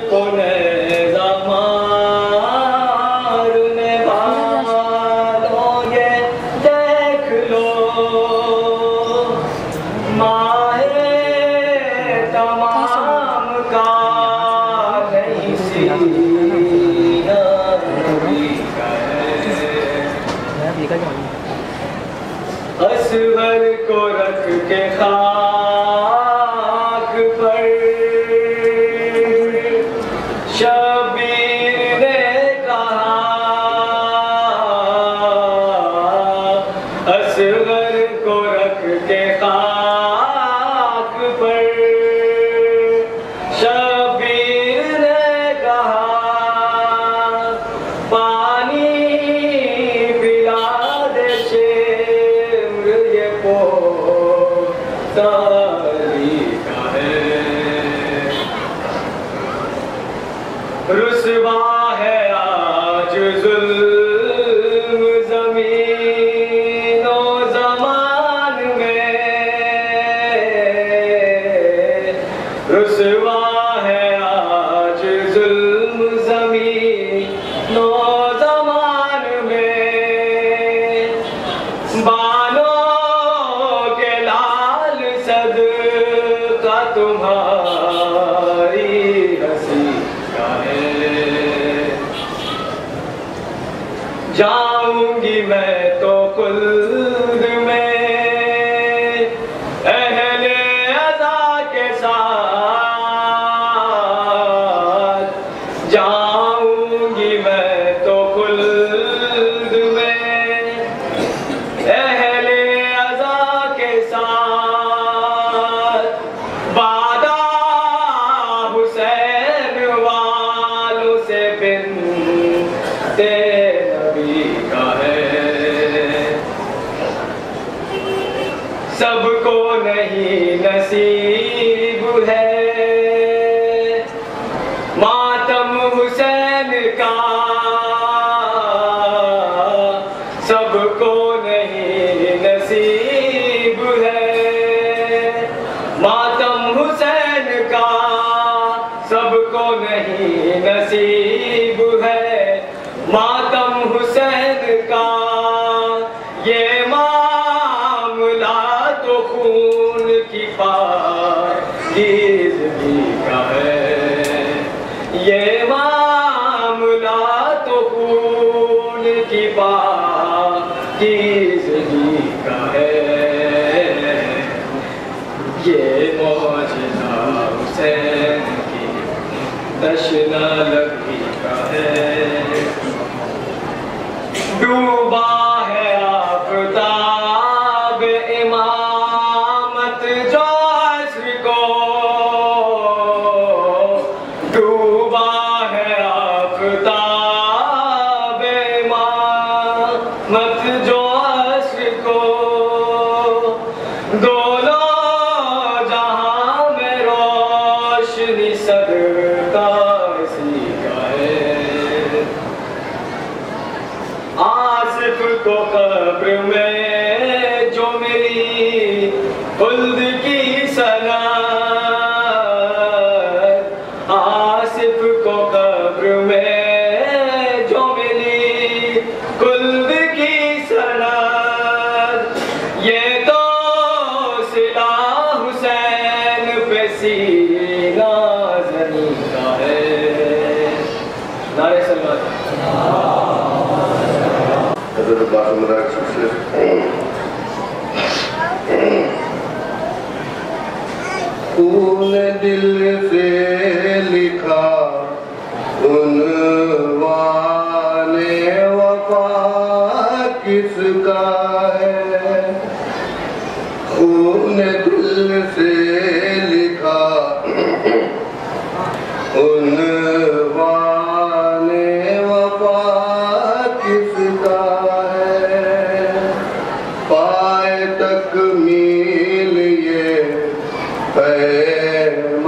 کو نیزہ مارنے والوں یہ دیکھ لو ماہ تمام کا نہیں سینہ نبی کا ہے اصغر کو رکھ کے خاک پر شبیر نے کہا اصغر کو رکھ کے خاک پر شبیر نے کہا پانی پلا دے شمر یہ پوتاری کا ہے رسوا ہے آج ظلم زمین و زمان میں رسوا ہے آج ظلم زمین و زمان میں بانوں کے لال صدقہ تمہاری ہنسی کا ہے جاؤں گی میں تو خلد میں اہل عزا کے ساتھ جاؤں گی میں تو خلد میں اہل عزا کے ساتھ وعدہ حسین والوں سے بنت نبی کا ہے سب کو نہیں نصیب ہے ماتم حسین کا سب کو نہیں نصیب ہے ماتم حسین کا سب کو نہیں نصیب ہے ماتم حسین کا یہ معاملہ تو خون کی پاکیزگی کا ہے یہ معاملہ تو خون کی پاکیزگی کا ہے یہ معجزہ حسین کی دشنا لگی کا ہے ڈوبا ہے آفتاب امامت جو عصر کو ڈوبا ہے آفتاب امامت جو عصر کو دونوں جہاں میں روشنی صدقہ اسی کا ہے آصف کو قبر میں جو ملی خلد کی سند آصف کو قبر میں جو ملی خلد کی سند یہ تو صلہ حسین پہ سینہ زنی کا ہے نعرہ سلوات حضرت قاسم راک سے خون دل سے لکھا عنوان وفا کس کا ہے خون دل سے لکھا عنوان وفا کس کا پائے تکمیل یہ پیمان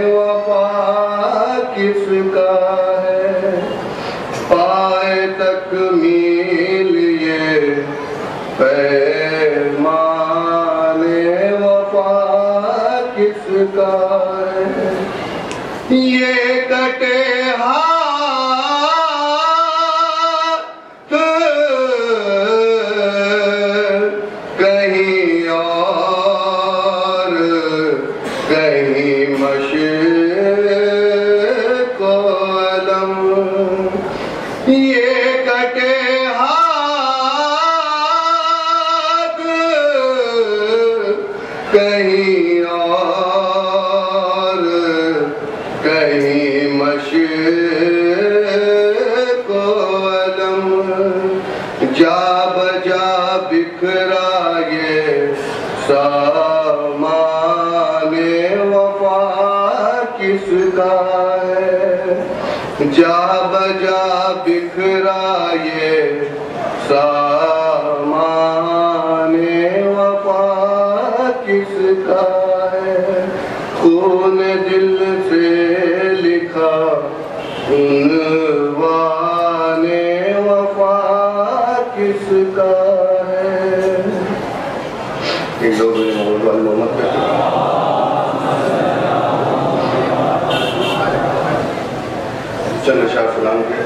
وفا کس کا ہے پائے تکمیل یہ پیمان وفا کس کا ہے یہ کٹے ہاتھ کہیں اور کہیں مشرق و علم، یہ کٹے ہاتھ کہیں اور کہیں مشرق و علم، جا بجا بکھرا یہ سامان وفا کس کا ہے، جا بجا بکھرا یہ سامان وفا کس کا ہے، خون دل سے لکھا عنوان وفا کس کا ہے۔ ایک دو بجے محمد کرتے ہیں۔ چند اشعار سلام کے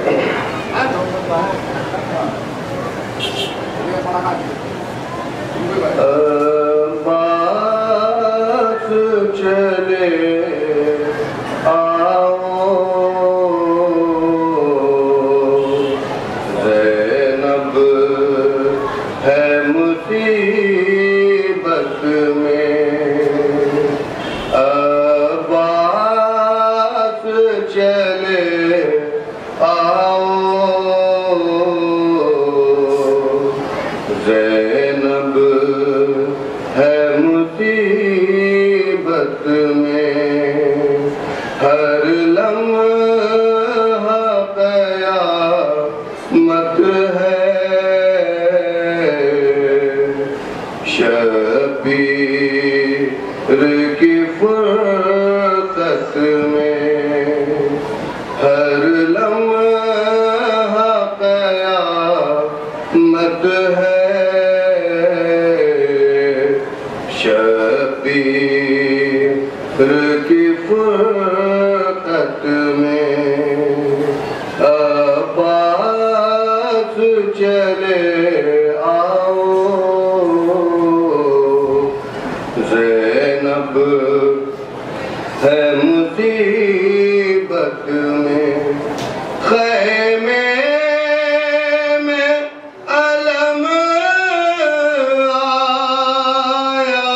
عباس چلے آؤ زینب ہے مصیبت میں، عباس چلے آؤ زینب ہے مصیبت میں، ہر لمحہ قیامت ہے، شبیر کی فرقت میں، ہر لمحہ قیامت ہے، شبیر کی فرقت میں، عباس چلے آؤ زینب ہے مصیبت میں، خیمے میں علم آیا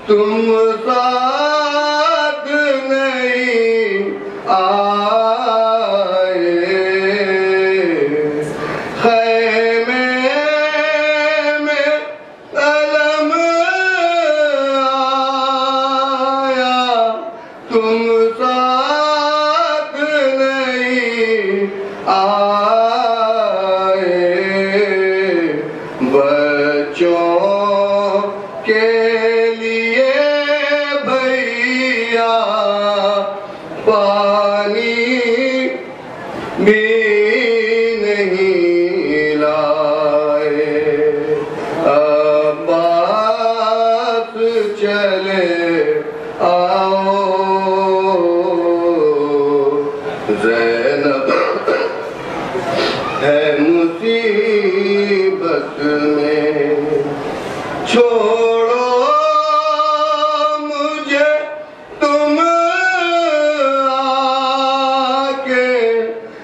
تم ساتھ نہیں آئے، خیمے میں علم آیا تم ساتھ نہیں آئے، بچوں کے لیے بھیا پانی بھی نہیں لائے، عباس چلے آؤ زینب ہے مصیبت میں، چھوڑو مجھے تم آکے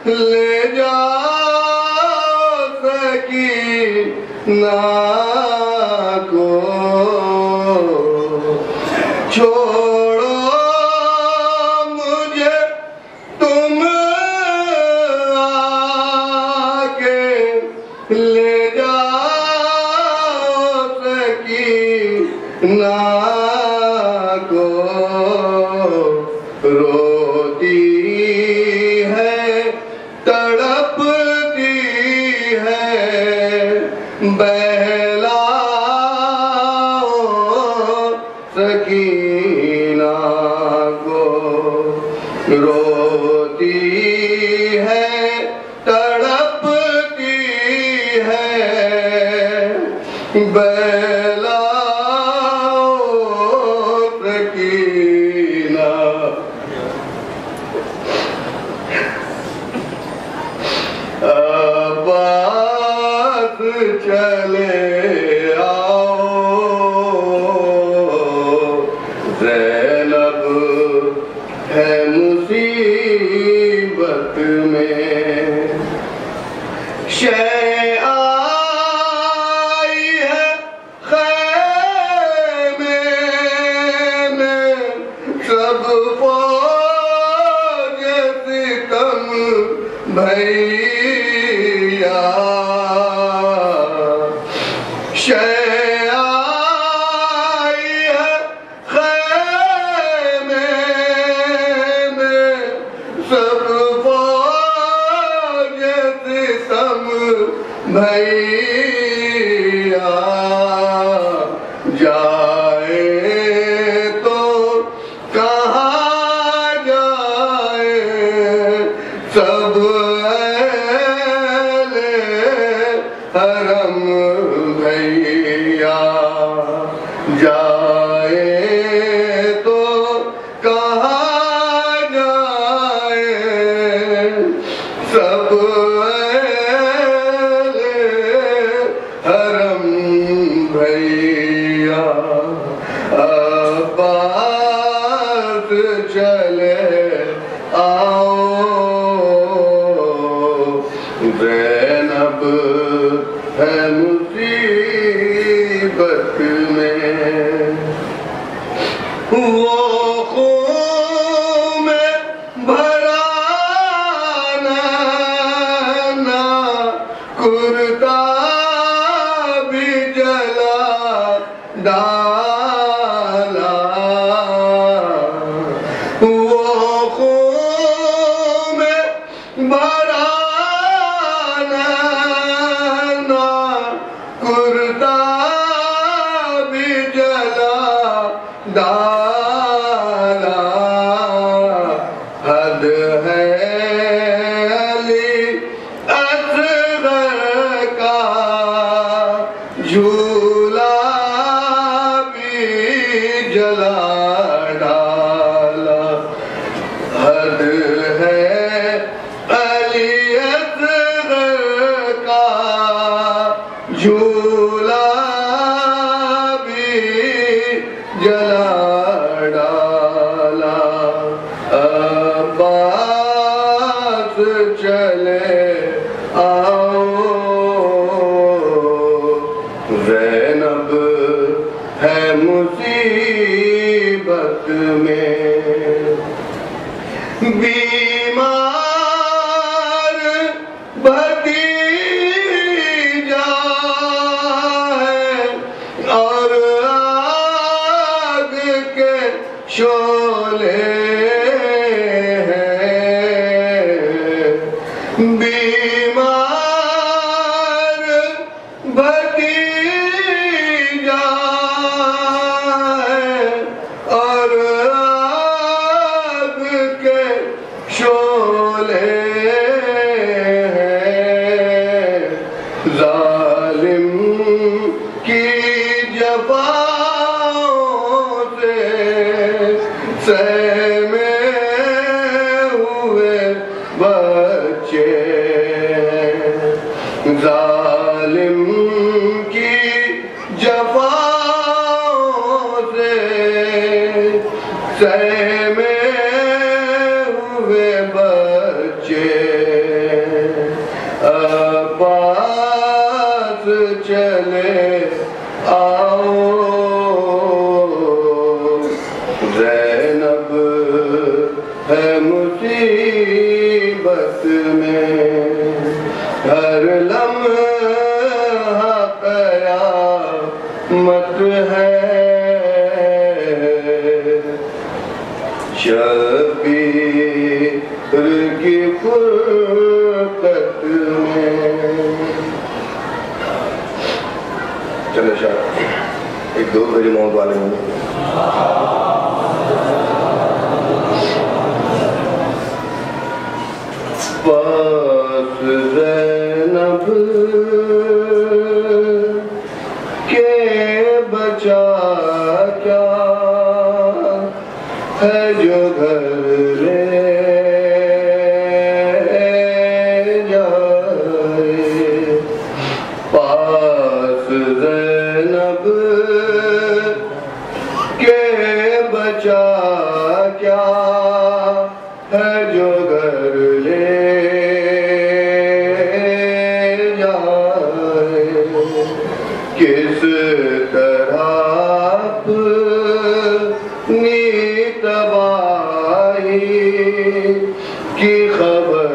لے جاؤ سکینہ کو، چھوڑو مجھے تم آکے لے جاؤ سکینہ کو، روتی ہے تڑپتی ہے بہلاؤ سکینہ کو، روتی ہے تڑپتی ہے بہلاؤ سکینہ، چلے آؤ زینب ہے مصیبت میں شے آئی ہے خیمے میں سب فوج ستم بھیا شے آئی ہے خیمے میں سب فوج ستم بھیا جائے تو کہاں جائے سب اہل حرم بھیا جائے تو کہاں جائے سب اہل حرم بھیا عباس چلے آؤ زینب ہے مصیبت میں وہ خون میں بھرا نہ کرتا بھی جلا ڈالا وہ خون میں بھرا نہ کرتا بھی جلا ڈالا حد ہے علی اصغر کا جھولا بھی جلا ڈالا حد ہے علی اصغر کا جھولا بھی جلا ڈالا عباس چلے آؤ زینب ہے مصیبت میں بیمار بھتیجا ہے اور آگ کے شعلے ہیں بیمار بھتیجا ہے اور آگ کے شعلے ہیں ظالم کی جفاؤں سے سہمے ہوئے بچے ظالم کی جفاؤں سے سہمے ہوئے بچے عباس چلے آؤ زینب ہے مصیبت میں ہر لمحہ قیامت ہے شبیر کی فرقت میں چلے شاہ ایک دو میری موت والے ہوں پاس زینب کے بچا کیا ہے جو گھر لے جائے ہے جو گھر لے جائے، کس طرح اپنی تباہی کی خبر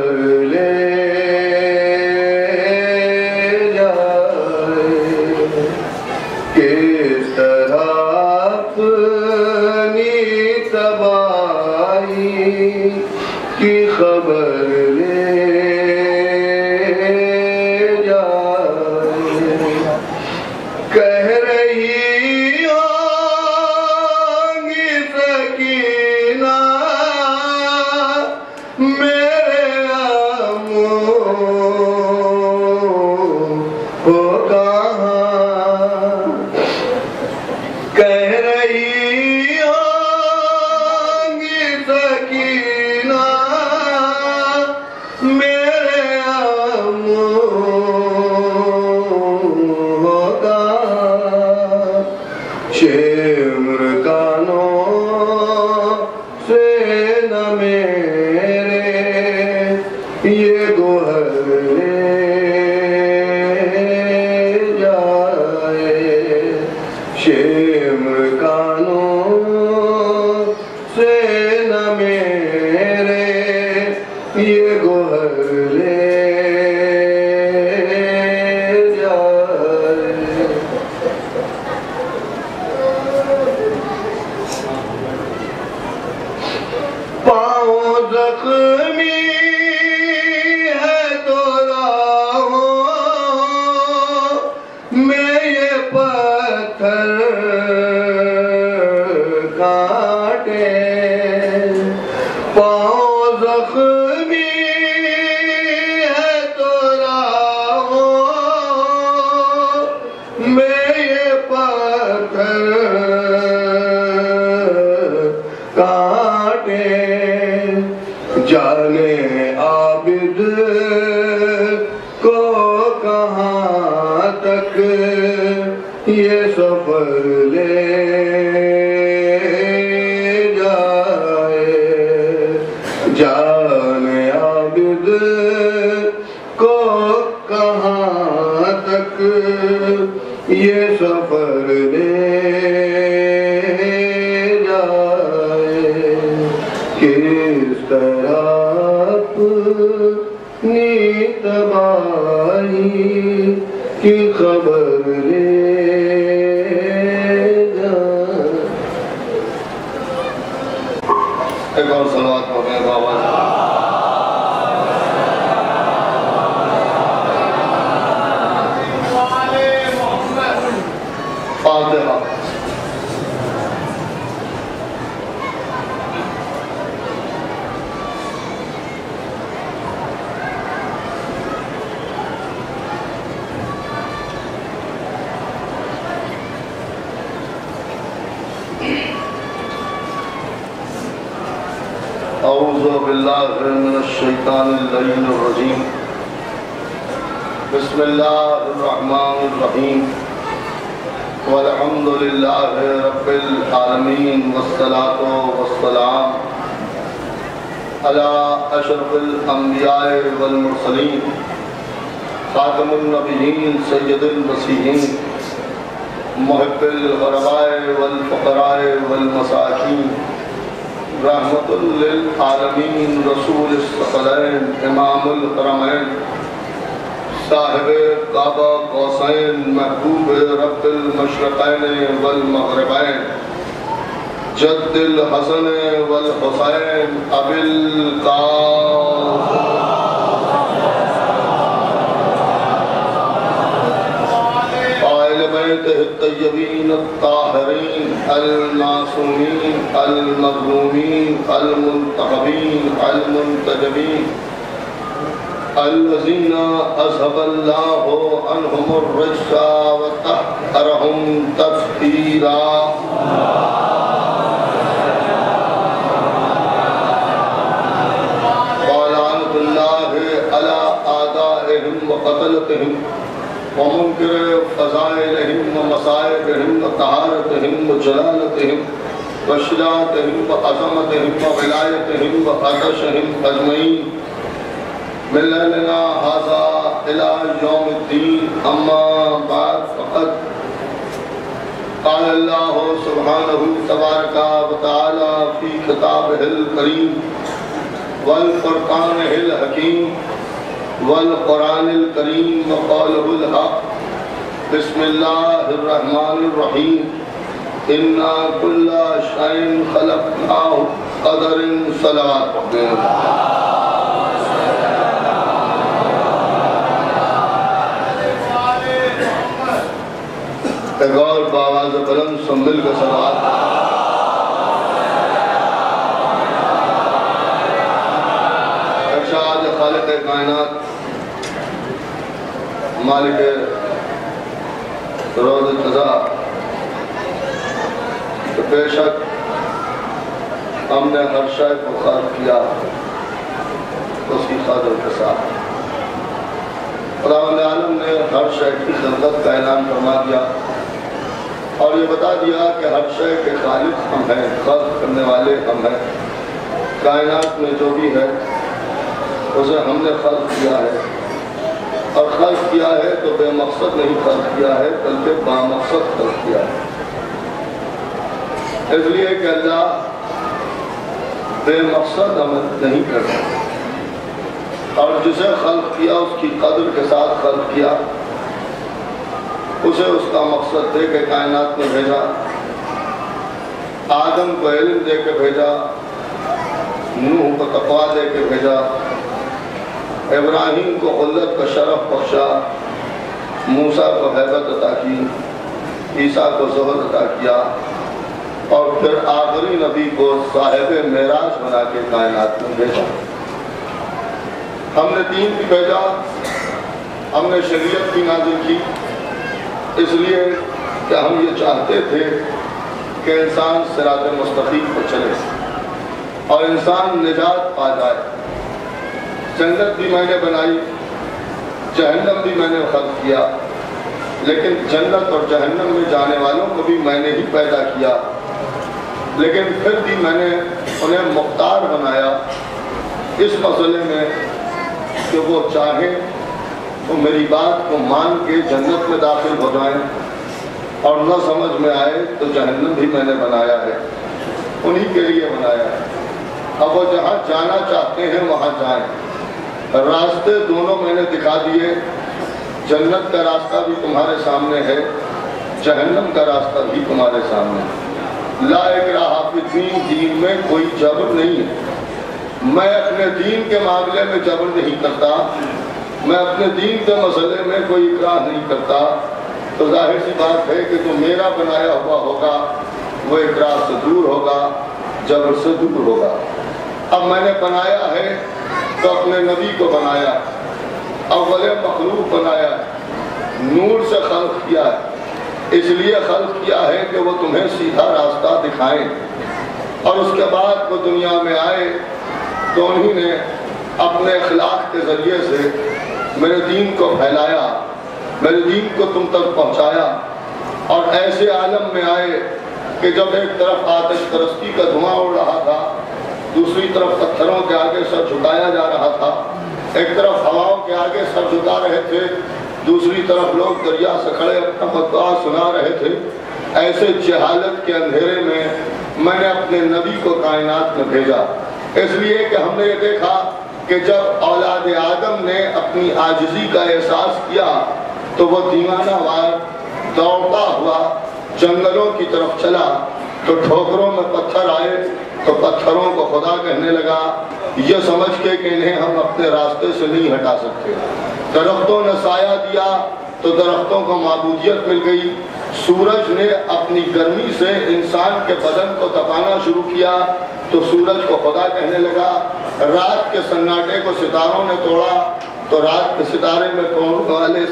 لے جائے، کس طرح اپنی تباہی کی خبر لے جائے۔ کہہ رہی ہونگی سکینہ میرے ہو کہاں، کہہ رہی ہونگی سکینہ میرے ہو کہاں، شمر کانوں سے نہ میرے یہ گوہر لے جائے، شمر کانوں سے نہ میرے یہ گوہر لے جائے۔ پاؤں زخمی ہے تو راہوں میں یہ پتھر کانٹے، پاؤں زخمی ہے تو راہوں میں یہ پتھر کانٹے، جانے عابد کو کہاں تک یہ سفر لے جائے، جانے عابد کو کہاں تک یہ سفر لے جائے، کس طرح اپنی تباہی کی خبر لے جائے۔ ایک اور صلوات پڑھیں بابا فاتحہ۔ اعوذ باللہ من الشیطان اللعین الرجیم، بسم اللہ الرحمن الرحیم، والحمد للہ رب العالمین، والصلاة والسلام علی اشرف الانبیاء والمرسلین، خاتم النبیین سید المسیحین، محب الغرباء والفقراء والمساکین، رحمت للعالمین، رسول الثقلین، امام الحرمین، صاحب کعبہ قوسین، محبوب رب المشرقین والمغربین، جد الحسن والحسین، ابی القاسم بیتہ الطیبین الطاہرین المعصومین المظلومین المنتخبین المنتجبین، الذین اذهب اللہ عنہم الرجس وطہرہم تطہیرا۔ ولعنۃ اللہ علی اعدائہم وقتلتہم ومنکر فضائلہم ومصائبہم وطہارتہم وجلالتہم وشجاعتهم وعظمتهم وولایتهم وقدسهم اجمعین من ليلنا هذا الى يوم الدين اما بعد فقد قال الله سبحانه تبارك وتعالى في كتابه الكريم والفرقان الحكيم والقرآن الكريم وقوله الحق بسم الله الرحمن الرحيم إنا كل شيء خلقناه قدر صلوات ایک اور بآواز بلند سب مل کے صلوات ارشاد خالق کائنات مالک روز قضا تو بے شک ہم نے ہر شے کو خلق کیا اس کی قدر کے ساتھ خداوند عالم نے ہر شے کی خلقت کا اعلان فرما دیا اور یہ بتا دیا کہ ہر شے کے خالق ہم ہیں خلق کرنے والے ہم ہیں کائنات میں جو بھی ہے اسے ہم نے خلق کیا ہے اور خلق کیا ہے تو بے مقصد نہیں خلق کیا ہے بلکہ بامقصد خلق کیا ہے اس لیے کہ اللہ بے مقصد عمل نہیں کرتا اور جسے خلق کیا اس کی قدر کے ساتھ خلق کیا اسے اس کا مقصد دے کے کائنات میں بھیجا آدم کو علم دے کے بھیجا نوح کو تقویٰ دے کے بھیجا ابراہیم کو خلت کا شرف بخشا موسیٰ کو ہیبت عطا کی عیسیٰ کو زہر عطا کیا اور پھر آخری نبی کو صاحب معراج بنا کے کائنات میں بھیجا ہم نے دین بھی بھیجا ہم نے شریعت بھی نازل کی اس لیے کہ ہم یہ چاہتے تھے کہ انسان صراط مستقیم پر چلے اور انسان نجات پا جائے جنت بھی میں نے بنائی جہنم بھی میں نے خلق کیا لیکن جنت اور جہنم میں جانے والوں کو بھی میں نے ہی پیدا کیا لیکن پھر بھی میں نے انہیں مختار بنایا اس مسئلے میں کہ وہ چاہیں تو میری بات کو مان کے جنت میں داخل ہو جائیں اور نہ سمجھ میں آئے تو جہنم بھی میں نے بنایا ہے انہی کے لیے بنایا ہے اب وہ جہاں جانا چاہتے ہیں وہاں جائیں راستے دونوں میں نے دکھا دیے جنت کا راستہ بھی تمہارے سامنے ہے جہنم کا راستہ بھی تمہارے سامنے ہے لا اکراہ فی الدین دین میں کوئی جبر نہیں ہے میں اپنے دین کے معاملے میں جبر نہیں کرتا میں اپنے دین کے مسئلے میں کوئی اکراہ نہیں کرتا تو ظاہر سی بات ہے کہ جو میرا بنایا ہوا ہوگا وہ اکراہ سے دور ہوگا جبر سے دور ہوگا اب میں نے بنایا ہے تو اپنے نبی کو بنایا اول مخلوق بنایا نور سے خلق کیا ہے اس لیے خلق کیا ہے کہ وہ تمہیں سیدھا راستہ دکھائیں اور اس کے بعد وہ دنیا میں آئے تو انہی نے اپنے اخلاق کے ذریعے سے میرے دین کو پھیلایا میرے دین کو تم تک پہنچایا اور ایسے عالم میں آئے کہ جب ایک طرف آتش پرستی کا دھواں اڑ رہا تھا دوسری طرف پتھروں کے آگے سر جھکایا جا رہا تھا ایک طرف ہواؤں کے آگے سر جھکا رہے تھے دوسری طرف لوگ دریا سے کھڑے اپنا فتویٰ سنا رہے تھے ایسے جہالت کے اندھیرے میں نے اپنے نبی کو کائنات میں بھیجا اس لیے کہ ہم نے یہ دیکھا کہ جب اولاد آدم نے اپنی عاجزی کا احساس کیا تو وہ دیوانہ وار دوڑتا ہوا جنگلوں کی طرف چلا تو ٹھوکروں میں پتھر آئے تو پتھروں کو خدا کہنے لگا یہ سمجھ کے کہ انہیں ہم اپنے راستے سے نہیں ہٹا سکتے درختوں نے سایہ دیا تو درختوں کو معبودیت مل گئی سورج نے اپنی گرمی سے انسان کے بدن کو تپانا شروع کیا تو سورج کو خدا کہنے لگا رات کے سناٹے کو ستاروں نے توڑا تو رات کے ستارے میں توڑنے والے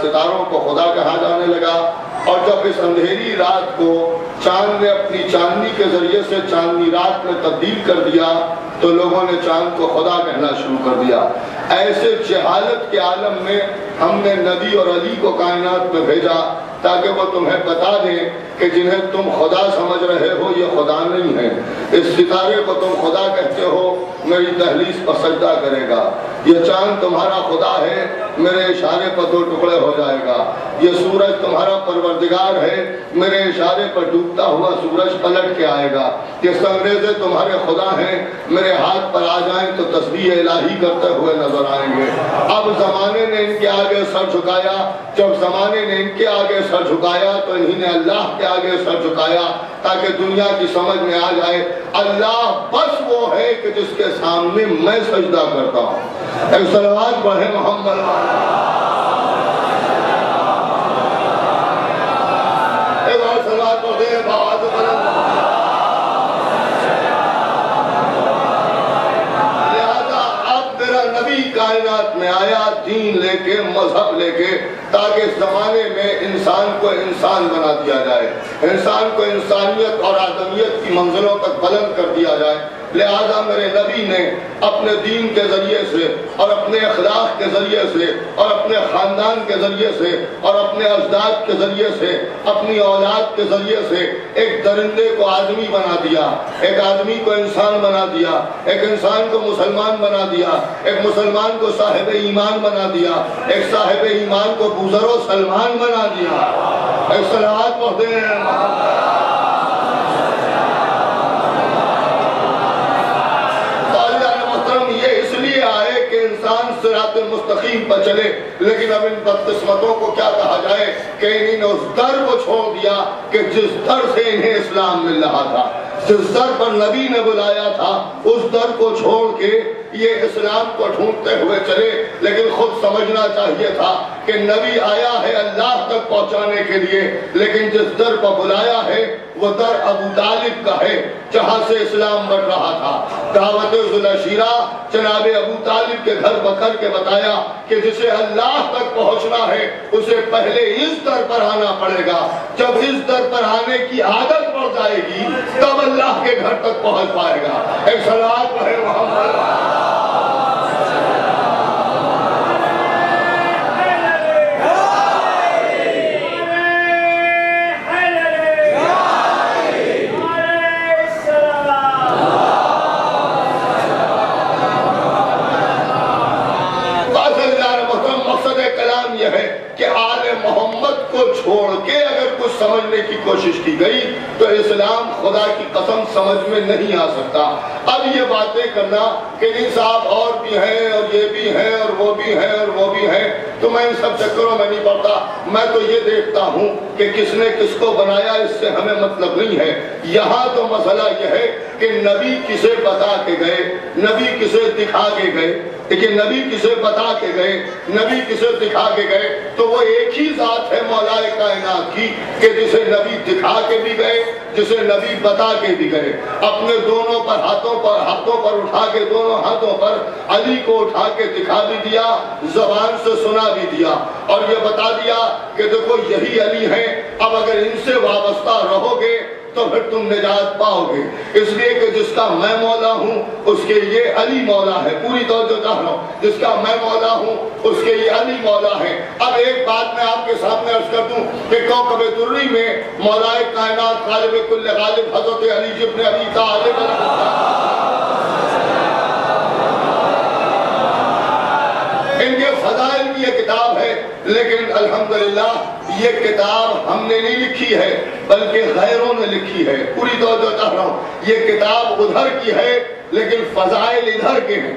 ستاروں کو خدا کہا جانے لگا اور جب اس اندھیری رات کو چاند نے اپنی چاندنی کے ذریعے سے چاندنی رات میں تبدیل کر دیا تو لوگوں نے چاند کو خدا کہنا شروع کر دیا ایسے جہالت کے عالم میں ہم نے نبی اور علی کو کائنات میں بھیجا تاکہ وہ تمہیں بتا دیں کہ جنہیں تم خدا سمجھ رہے ہو یہ خدا نہیں ہے۔ اس ستارے کو تم خدا کہتے ہو، میری دہلیز پر سجدہ کرے گا۔ یہ چاند تمہارا خدا ہے، میرے اشارے پر 2 ٹکڑے ہو جائے گا۔ یہ سورج تمہارا پروردگار ہے، میرے اشارے پر ڈوبتا ہوا سورج پلٹ کے آئے گا۔ یہ سنگریزے تمہارے خدا ہیں، میرے ہاتھ پر آ جائیں تو تسبیح الہی کرتے ہوئے نظر آئیں گے۔ اب زمانے نے ان کے آگے سر جھکایا، جب زمانے نے ان کے آگے سر جھکایا تو انہی نے اللہ کے آگے سر جھکایا، تاکہ دنیا کی سمجھ میں آ جائے اللہ بس وہ ہے کہ جس کے سامنے میں سجدہ کرتا ہوں۔ ایک صلوات پڑھے محمد۔ ایک اور صلوات پڑھے بہت بلند۔ لہذا اب میرا نبی کائنات میں آیا دین لے کے، مذہب لے کے، تاکہ اس زمانے میں انسان کو انسان بنا دیا جائے، انسان کو انسانیت اور آدمیت کی منزلوں تک بلند کر دیا جائے۔ لہذا میرے نبی نے اپنے دین کے ذریعے سے اور اپنے اخلاق کے ذریعے سے اور اپنے خاندان کے ذریعے سے اور اپنے اجداد کے ذریعے سے، اپنی اولاد کے ذریعے سے ایک درندے کو آدمی بنا دیا، ایک آدمی کو انسان بنا دیا، ایک انسان کو مسلمان بنا دیا، ایک مسلمان کو صاحب ایمان بنا دیا، ایک صاحب ایمان کو بزر و سلمان بنا دیا۔ ایک صلوات پڑھتے ہیں۔ صراط مستقیم پر چلے، لیکن اب ان بدقسمتوں کو کیا کہا جائے کہ انہی نے اس در کو چھوڑ دیا کہ جس در سے انہیں اسلام مل رہا تھا، جس در پر نبی نے بلایا تھا، اس در کو چھوڑ کے یہ اسلام کو ڈھونڈتے ہوئے چلے۔ لیکن خود سمجھنا چاہیے تھا کہ نبی آیا ہے اللہ تک پہنچانے کے لیے، لیکن جس در پر بلایا ہے وہ در ابو طالب کا ہے جہاں سے اسلام بڑھ رہا تھا۔ دعوت ذوالعشیرہ جناب ابو طالب کے گھر بکر کے بتایا کہ جسے اللہ تک پہنچنا ہے اسے پہلے اس در پر آنا پڑے گا، جب اس در پر آنے کی عادت پڑ جائے گی تب اللہ کے گھر تک پہنچ پائے گا۔ ایک صلوات پڑھے محمد۔ چھوڑ کے اگر کچھ سمجھنے کی کوشش کی گئی تو اسلام خدا کی قسم سمجھ میں نہیں آ سکتا۔ اب یہ باتیں کرنا کہ ان صاحب اور بھی ہیں اور یہ بھی ہیں اور وہ بھی ہیں اور وہ بھی ہیں، تو میں ان سب چکروں میں نہیں پڑتا۔ میں تو یہ دیکھتا ہوں کہ کس نے کس کو بنایا اس سے ہمیں مطلب نہیں ہے۔ یہاں تو مسئلہ یہ ہے کہ نبی کسے بتا کے گئے، نبی کسے دکھا کے گئے، کہ نبی کسے بتا کے گئے، نبی کسے دکھا کے گئے، تو وہ ایک ہی ذات ہے مولا کائنات کی کہ جسے نبی دکھا کے بھی گئے، جسے نبی بتا کے بھی گئے۔ اپنے دونوں پر ہاتھوں پر اٹھا کے، دونوں ہاتھوں پر علی کو اٹھا کے دکھا بھی دیا، زبان سے سنا بھی دیا، اور یہ بتا دیا کہ دیکھو یہی علی ہیں، اب اگر ان سے وابستہ رہو گے تو پھر تم نجات پاؤ گے۔ اس لیے کہ جس کا میں مولا ہوں اس کے یہ علی مولا ہے، پوری توجہ چاہ رہا ہوں، جس کا میں مولا ہوں اس کے یہ علی مولا ہے۔ اب ایک بات میں آپ کے سامنے عرض کر دوں کہ کوكب دری میں مولا کائنات غالب کل غالب حضرت علی ابن ابی طالب ان کے فضائل کی یہ کتاب ہے، لیکن الحمدللہ یہ کتاب ہم نے نہیں لکھی ہے بلکہ غیروں نے لکھی ہے۔ پوری توجہ چاہ رہا ہوں، یہ کتاب ادھر کی ہے لیکن فضائل ادھر کے ہیں،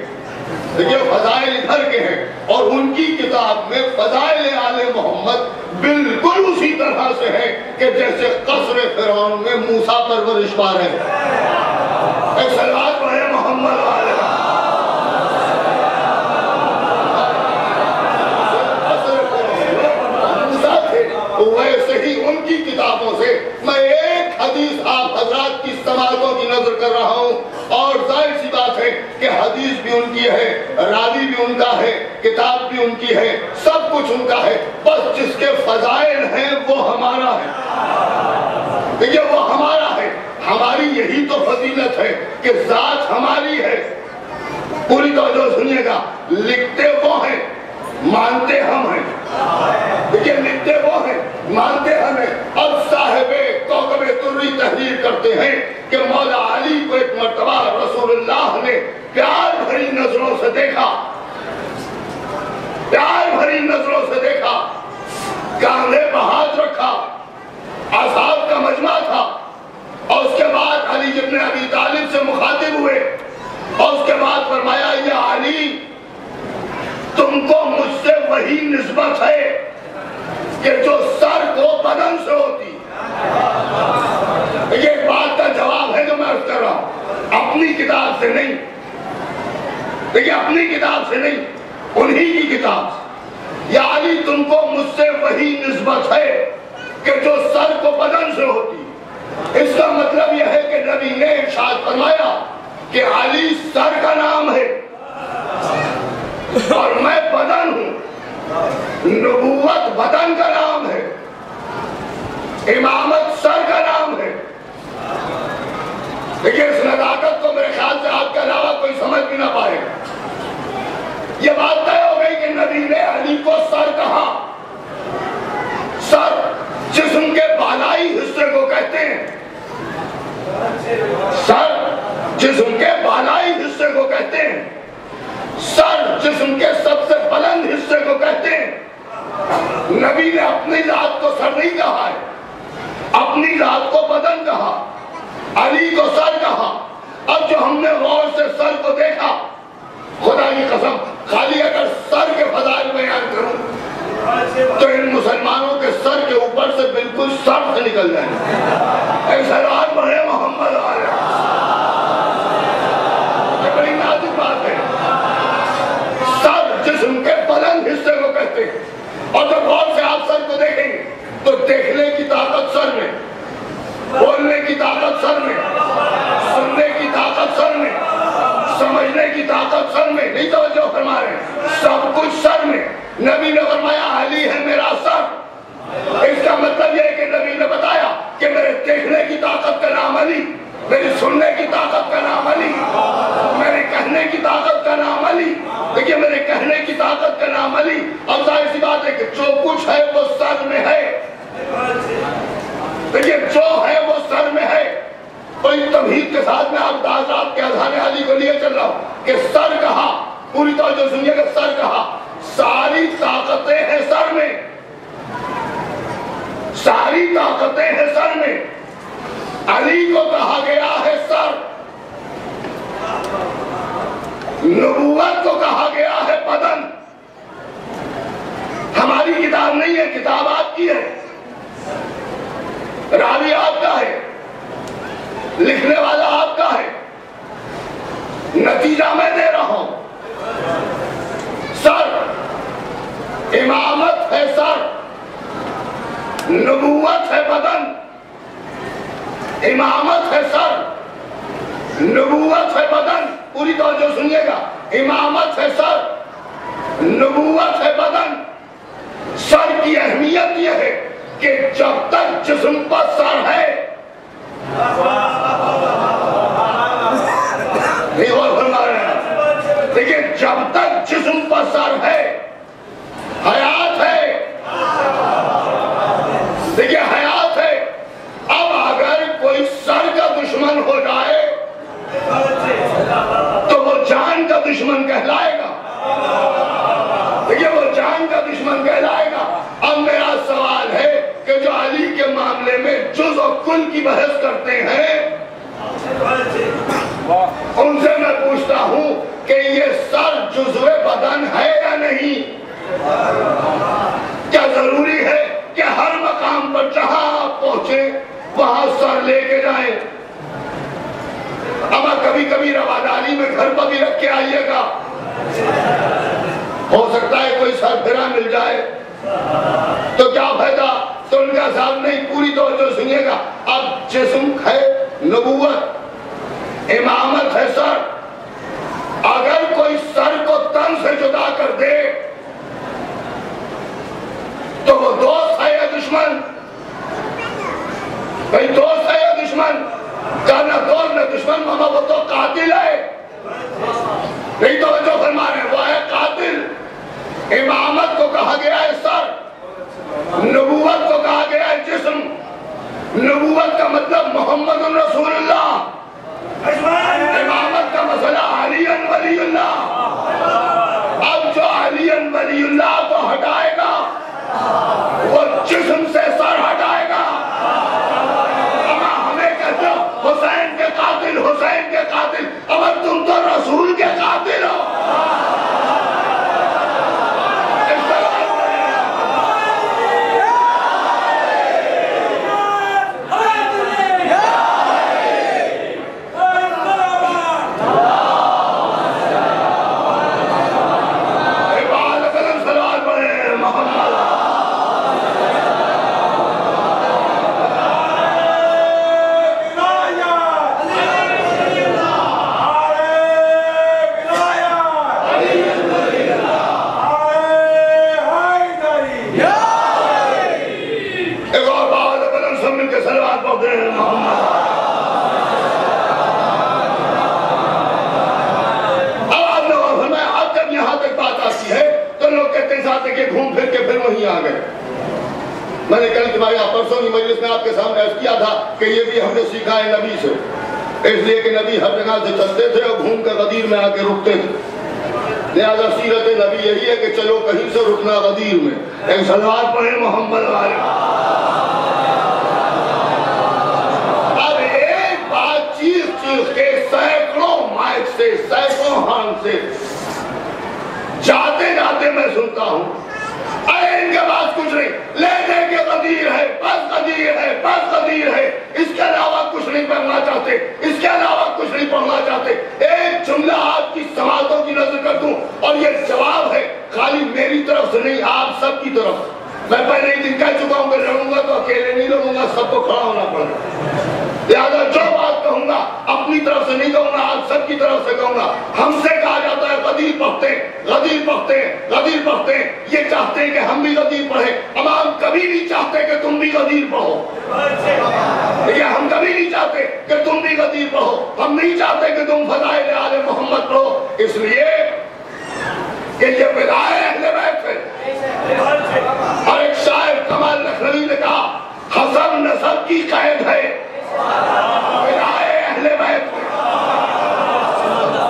دیکھیں فضائل ادھر کے ہیں، اور ان کی کتاب میں فضائل آل محمد بالکل اسی طرح سے ہے کہ جیسے قصر فرعون میں موسیٰ پرورش پا رہے ہیں۔ ایک صلوات پڑھے محمد آل ویسے ہی ان کی کتابوں سے میں ایک حدیث آپ حضرات کی سماعتوں کی نظر کر رہا ہوں، اور ظاہر سی بات ہے کہ حدیث بھی ان کی ہے، راوی بھی ان کا ہے، کتاب بھی ان کی ہے، سب کچھ ان کا ہے، بس جس کے فضائل ہیں وہ ہمارا ہے۔ دیکھیے وہ ہمارا ہے، ہماری یہی تو فضیلت ہے کہ ذات ہماری ہے۔ پوری توجہ سنیے گا، لکھتے وہ ہیں، مانتے ہم ہیں۔ دیکھیں لکھتے وہ ہیں، مانتے ہمیں. اب صاحب کوکب تری تحریر کرتے ہیں کہ مولا علی کو ایک مرتبہ رسول اللہ نے پیار بھری نظروں سے دیکھا, پیار بھری نظروں سے دیکھا, کاندھے پہ ہاتھ رکھا, اصحاب کا مجمع تھا, اور اس کے بعد علی ابن ابی طالب سے مخاطب ہوئے, اور اس کے بعد فرمایا یا علی تم کو مجھ سے وہی نسبت ہے کہ جو سر کو بدن سے ہوتی. یہ ایک بات کا جواب ہے جو میں عرض کر رہا ہوں, اپنی کتاب سے نہیں, دیکھیں اپنی کتاب سے نہیں, انہی کی کتاب سے. یا علی تم کو مجھ سے وہی نسبت ہے کہ جو سر کو بدن سے ہوتی. اس کا مطلب یہ ہے کہ نبی نے ارشاد فرمایا کہ علی سر کا نام ہے اور میں بدن ہوں. نبوت بدن کا نام ہے, امامت سر کا نام ہے. دیکھیں اس نزاکت کو میرے خیال سے آپ کے علاوہ کوئی سمجھ بھی نہ پائے. یہ بات طے ہو گئی کہ نبی نے علی کو سر کہا. سر جسم کے بالائی حصے کو کہتے ہیں, سر جسم کے بالائی حصے کو کہتے ہیں, سر جسم کے سب سے بلند حصے کو کہتے ہیں. نبی نے اپنی ذات کو سر نہیں کہا ہے, اپنی ذات کو بدن کہا, علی کو سر کہا. اب جو ہم نے غور سے سر کو دیکھا, خدا کی قسم خالی اگر سر کے فضائل بیان کروں تو ان مسلمانوں کے سر کے اوپر سے بالکل سر سے نکل جائیں. اے سلوات پڑھے محمد علیہ. یہ بڑی نازک بات ہے. سر جسم کے بلند حصے کو کہتے ہیں, اور جب غور سے آپ سر کو دیکھیں گے تو دیکھنے کی طاقت سر میں, بولنے کی طاقت سر میں, سننے کی طاقت سر میں, سمجھنے کی طاقت سر میں. نہیں توجہ فرما رہے ہیں, سب کچھ سر میں. نبی نے فرمایا علی ہے میرا سر. اس کا مطلب یہ ہے کہ نبی نے بتایا کہ میرے دیکھنے کی طاقت کا نام علی, میری سننے کی طاقت کا نام علی, میرے کہنے کی طاقت کا نام علی. دیکھیے میرے کہنے کی طاقت کا نام علی. اب ظاہر سی بات ہے کہ جو کچھ ہے وہ سر میں ہے. دیکھیے جو ہے وہ سر میں ہے. کوئی تمہید کے ساتھ میں آپ حضرات کے اذہان علی کو لیے چل رہا ہوں کہ سر کہا, پوری توجہ سنیے کہ سر کہا. ساری طاقتیں ہیں سر میں, ساری طاقتیں ہیں سر میں. علی کو کہا گیا ہے سر, نبوت کو کہا گیا ہے بدن. ہماری کتاب نہیں ہے, کتاب آپ کی ہے, راوی آپ کا ہے, لکھنے والا آپ کا ہے. نتیجہ میں دے رہا ہوں. سر امامت ہے, سر نبوت ہے بدن. امامت ہے سر, نبوت ہے بدن. پوری توجہ سنیے گا, امامت ہے سر, نبوت ہے بدن. سر کی اہمیت یہ ہے کہ جب تک جسم پر سر ہے, نہیں اور فرما رہے ہیں, دیکھیں جب تک جسم پر سر ہے حیات ہے. دیکھیں حیات ہے. اب اگر کوئی سر کا دشمن ہو جائے تو وہ جان کا دشمن کہلائے گا. دیکھیں وہ جان کا دشمن کہلائے گا. اب میرا سوال ہے کہ جو علی کے معاملے میں جز و کل کی بحث کرتے ہیں, ان سے میں پوچھتا ہوں کہ یہ سر جزو بدن ہے یا نہیں؟ کیا ضروری ہے کہ ہر مقام پر جہاں آپ پہنچے وہاں سر لے کے جائیں؟ اما کبھی کبھی رواداری میں گھر پر بھی رکھ کے آئیے گا, ہو سکتا ہے کوئی سر پھرا مل جائے تو کیا فائدہ. تو ان کا صاحب نہیں, پوری توجہ سنیے گا. اب جسم ہے نبوت, امامت ہے سر. اگر کوئی سر کو تن سے جدا کر دے تو وہ دوست ہے یا دشمن؟ بھئی دوست ہے یا دشمن؟ کہا نہ دوست نہ دشمن, ماما وہ تو قاتل ہے. نہیں توجہ فرما رہے ہیں, وہ ہے قاتل. امامت کو کہا گیا ہے سر, نبوت کو کہا گیا نبوت کا مطلب محمد رسول اللہ، امامت کا مسئلہ علی ولی اللہ۔ اب جو علی ولی اللہ کو ہٹائے گا وہ جسم سے سر ہٹائے گا۔ اما ہمیں کہتے ہو حسین کے قاتل، حسین کے قاتل، اما تم تو رسول کے قاتل ہو۔ گھوم پھر کے پھر وہیں آ گئے۔ میں نے کل تمہاری پرسوں کی مجلس میں آپ کے سامنے عرض کیا تھا کہ یہ بھی ہم نے سیکھا ہے نبی سے، اس لیے کہ نبی ہر جگہ سے چلتے تھے اور گھوم کر غدیر میں آ کے رکتے تھے۔ لہذا سیرت نبی یہی ہے کہ چلو کہیں سے رکنا غدیر میں۔ ایک صلوات پڑھیں محمد والے۔ اب ایک بات چیخ چیخ کے سینکڑوں مائک سے، سینکڑوں ہارن سے جاتے جاتے میں سنتا ہوں، ارے ان کے پاس کچھ نہیں، لے دے کے غدیر ہے، بس غدیر ہے، بس غدیر ہے، اس کے علاوہ کچھ نہیں پڑھنا چاہتے، اس کے علاوہ کچھ نہیں پڑھنا چاہتے۔ ایک جملہ آپ کی سماعتوں کی نظر کر دوں اور یہ جواب ہے خالی میری طرف سے نہیں، آپ سب کی طرف۔ میں پہلے ہی دن کہہ چکا ہوں کہ لڑوں گا تو اکیلے نہیں لڑوں گا، سب کو کھڑا ہونا پڑے گا۔ لہذا جو بات کہوں گا اپنی طرف سے نہیں کہوں گا، آپ سب کی طرف سے کہوں گا۔ ہم سے کہا جاتا ہے غدیر پڑھتے ہیں، غدیر پڑھتے ہیں، غدیر پڑھتے ہیں، یہ چاہتے ہیں کہ ہم بھی غدیر پڑھیں۔ اب ہم کبھی نہیں چاہتے کہ تم بھی غدیر پڑھو، لیکن ہم کبھی نہیں چاہتے کہ تم بھی غدیر پڑھو، ہم نہیں چاہتے کہ تم فضائل آل محمد پڑھو، اس لیے کہ یہ فضائل اہل بیت ہے۔ اور ایک شاعر کمال لکھنوی نے کہا حسب نسب کی قید ہے فضائل اہل بیت ہے،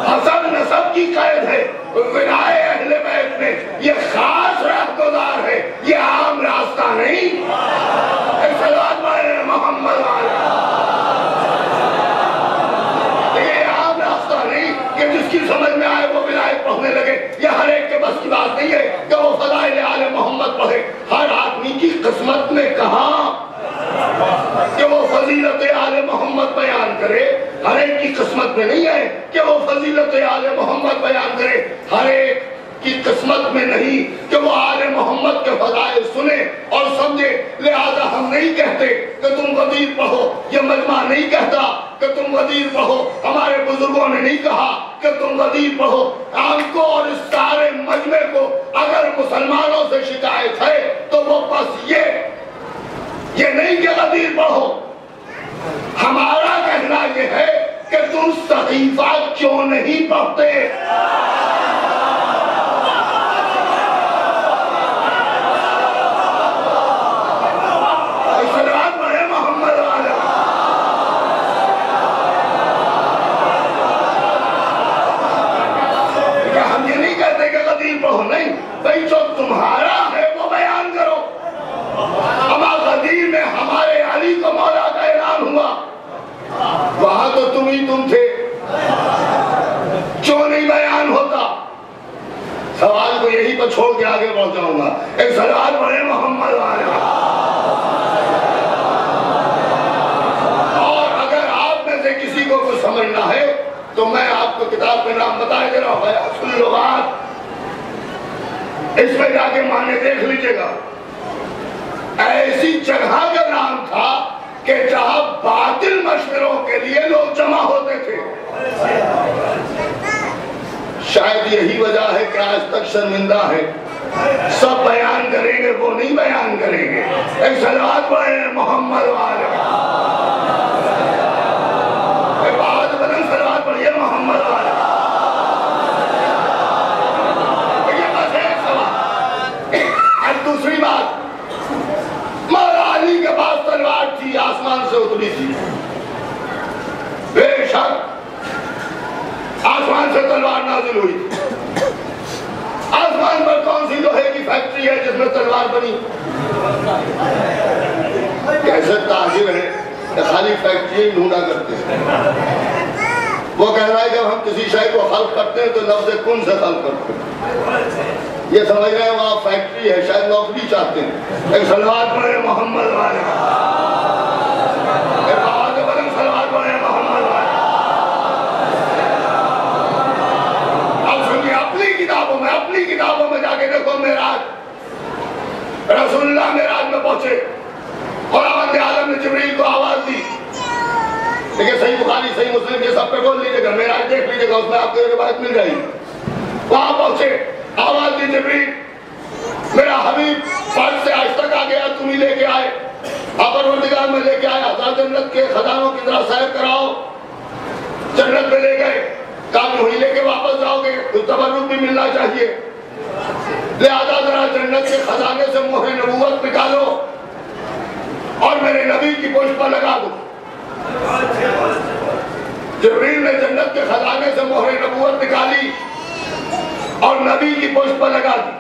حسب نسب کی قید ہے فضائل اہل بیت میں، یہ خاص راہگزار ہے، یہ عام راستہ نہیں۔ صلوات پڑھیں محمد والے۔ یہ عام راستہ نہیں کہ جس کی سمجھ میں آئے وہ ولایت پڑھنے لگے، یہ ہر ایک کے بس کی بات نہیں ہے کہ وہ فضائل آل محمد پڑھے۔ ہر آدمی کی قسمت میں کہاں کہ وہ فضیلت آل محمد بیان کرے، ہر ایک کی قسمت میں نہیں ہے کہ وہ فضیلت آل محمد بیان کرے، ہر ایک کی قسمت میں نہیں کہ وہ آل محمد کے فضائل سنے اور سمجھے۔ لہذا ہم نہیں کہتے کہ تم غدیر پڑھو، یہ مجمع نہیں کہتا کہ تم غدیر پڑھو، ہمارے بزرگوں نے نہیں کہا کہ تم غدیر پڑھو۔ ہم کو اور اس سارے مجمع کو اگر مسلمانوں سے شکایت ہے تو وہ بس یہ نہیں کہ غدیر پڑھو، ہمارا کہنا یہ ہے کہ تم صحیفہ کیوں نہیں پڑھتے؟ صلوات پڑھیں محمد والے۔ ہم یہ نہیں کہتے کہ غدیر پڑھو، نہیں بھائی، جو تمہارا ہے وہ بیان کرو۔ اما غدیر میں ہمارے علی کو مولا کا اعلان ہوا، وہاں تو تم تھے، کیوں نہیں بیان ہوتا؟ سوال کو یہی پر چھوڑ کے آگے بڑھ جاؤں گا۔ ایک صلوات پڑھیں محمد والے۔ اور اگر آپ میں سے کسی کو کچھ سمجھنا ہے تو میں آپ کو کتاب کا نام بتائے دے رہا ہوں، اصل اللغات، اس میں جا کے معنی دیکھ لیجئے گا۔ ایسی جگہ کا نام تھا کہ جہاں باطل مشوروں کے لیے لوگ جمع ہوتے تھے۔ شاید یہی وجہ ہے کہ آج تک شرمندہ ہے، سب بیان کریں گے، وہ نہیں بیان کریں گے۔ ایک صلوات پڑھیں محمد والے۔ ایک بات بدن صلوات پڑھیے محمد والے۔ یہ بس ایک سوال۔ دوسری بات، مولا علی کے پاس تلوار تھی، آسمان سے تلوار نازل ہوئی؟ آسمان پر کون سی لوہے کی فیکٹری ہے جس میں تلوار بنی؟ کیسے تاجر ہے کہ خالی فیکٹری ڈھونڈا کرتے ہیں؟ وہ کہہ رہا ہے جب ہم کسی شے کو خلق کرتے ہیں تو لفظ کن سے خلق کرتے ہیں. یہ سمجھ رہے ہیں وہاں فیکٹری ہے، شاید نوکری چاہتے ہیں. ایک صلوات پڑھے محمد والے، ایک آواز بلند صلوات پڑھے محمد والے. اب سنیے، اپنی کتابوں میں جا کے دیکھو معراج، رسول اللہ معراج میں پہنچے، خداوند عالم نے جبریل کو آواز دی. لیکن صحیح بخاری صحیح مسلم یہ سب پہ کھول لیجیے گا، معراج دیکھ لیجیے گا، اس میں آپ کو یہ روایت مل جائے گی. وہاں پہنچے، آواز دی جبریل، میرا حبیب فرض سے آج تک آ گیا، تم ہی لے کے آئے. پروردگار میں لے کے آیا، جنت کے خزانوں کی طرح سیر کراؤ. جنت میں لے گئے، کام وہی لے کے واپس جاؤ گے، کچھ تبرک بھی ملنا چاہیے، لہذا ذرا جنت کے خزانے سے مہر نبوت نکالو اور میرے نبی کی پشت پر لگا دو. جبریل نے جنت کے خزانے سے مہر نبوت نکالی اور نبی کی پشت پر لگا دی.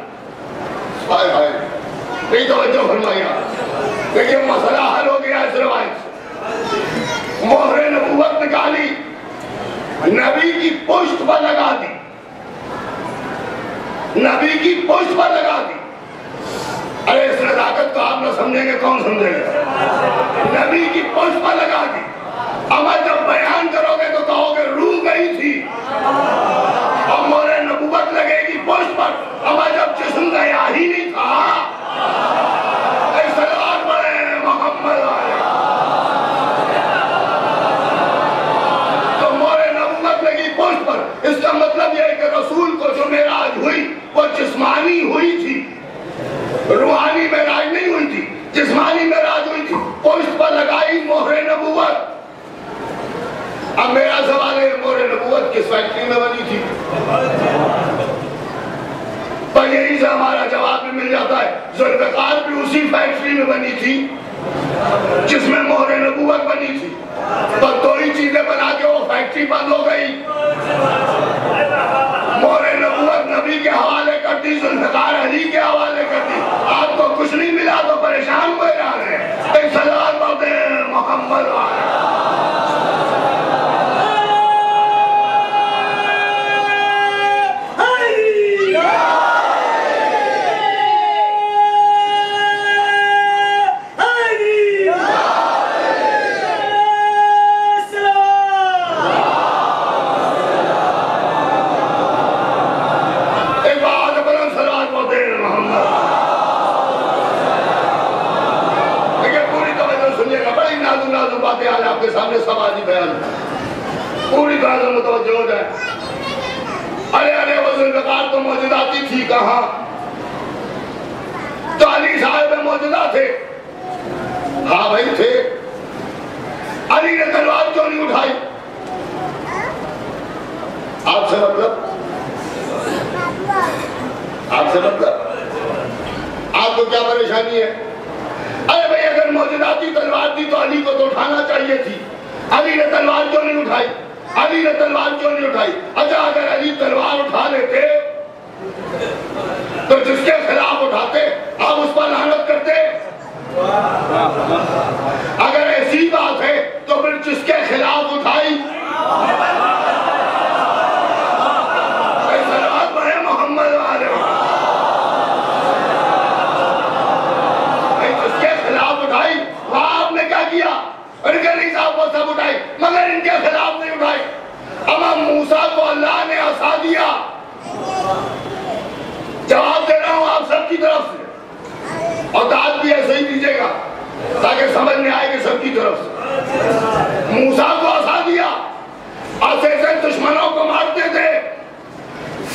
ہائے ہائے، نہیں توجہ فرمائیے، دیکھیے مسئلہ حل ہو گیا اس روایت سے. مہر نبوت نکالی، نبی کی پشت پر لگا دی، نبی کی پشت پر لگا دی. ارے اس نزاکت کو آپ نہ سمجھیں گے کون سمجھے گا؟ نبی کی پشت پر لگا دی. اب جب بیان کرو گے تو کہو گے روح گئی تھی، اب مہر نبوت لگے گی پشت پر. اب جب جسم گیا ہی نہیں تھا. اے صلوات پڑھے محمد والے. تو مہر نبوت لگی پشت پر، اس کا مطلب یہ ہے کہ رسول کو جو معراج ہوئی وہ جسمانی ہوئی تھی، روحانی معراج نہیں ہوئی تھی، جسمانی معراج ہوئی تھی. پشت پر لگائی مہر نبوت. اب میرا سوال ہے، مہر نبوت کس فیکٹری میں بنی تھی؟ پر یہی سے ہمارا جواب بھی مل جاتا ہے، ذوالفقار بھی اسی فیکٹری میں بنی تھی جس میں مہر نبوت بنی تھی. پر دو ہی چیزیں بنا کے وہ فیکٹری بند ہو گئی. مہر نبوت نبی کے حوالے کر دی، ذوالفقار علی کے حوالے کر دی. آپ کو کچھ نہیں ملا تو پریشان ہوئے جا رہے ہیں. ایک صلوات پڑھتے ہیں محمد والے. آپ کے سامنے سماجی بیان پوری طرح سے متوجہ ہو جائے. ارے وہ ذوالفقار تو معجزاتی تھی کہاں؟ تو علی صاحب معجزہ تھے. ہاں بھائی تھے. علی نے تلوار کیوں نہیں اٹھائی؟ آپ سے مطلب آپ کو کیا پریشانی ہے؟ ارے بھئی اگر معجزاتی تلوار تھی تو علی کو تو اٹھانا چاہیے تھی. علی نے تلوار کیوں نہیں اٹھائی؟ اچھا اگر علی تلوار اٹھا لیتے تو جس کے خلاف اٹھاتے آپ اس پر لعنت کرتے. اگر ایسی بات ہے تو پھر جس کے خلاف اٹھائی محمد والے کیا؟ ان کے نہیں صاحب وہ سب اٹھائی مگر ان کے خلاف نہیں اٹھائی. اب موسیٰ کو اللہ نے عصا دیا. جواب دے رہا ہوں آپ سب کی طرف سے، اور داد بھی ایسے ہی دیجئے گا تاکہ سمجھ میں آئے کہ سب کی طرف سے. موسیٰ کو عصا دیا، عصے سے دشمنوں کو مارتے تھے.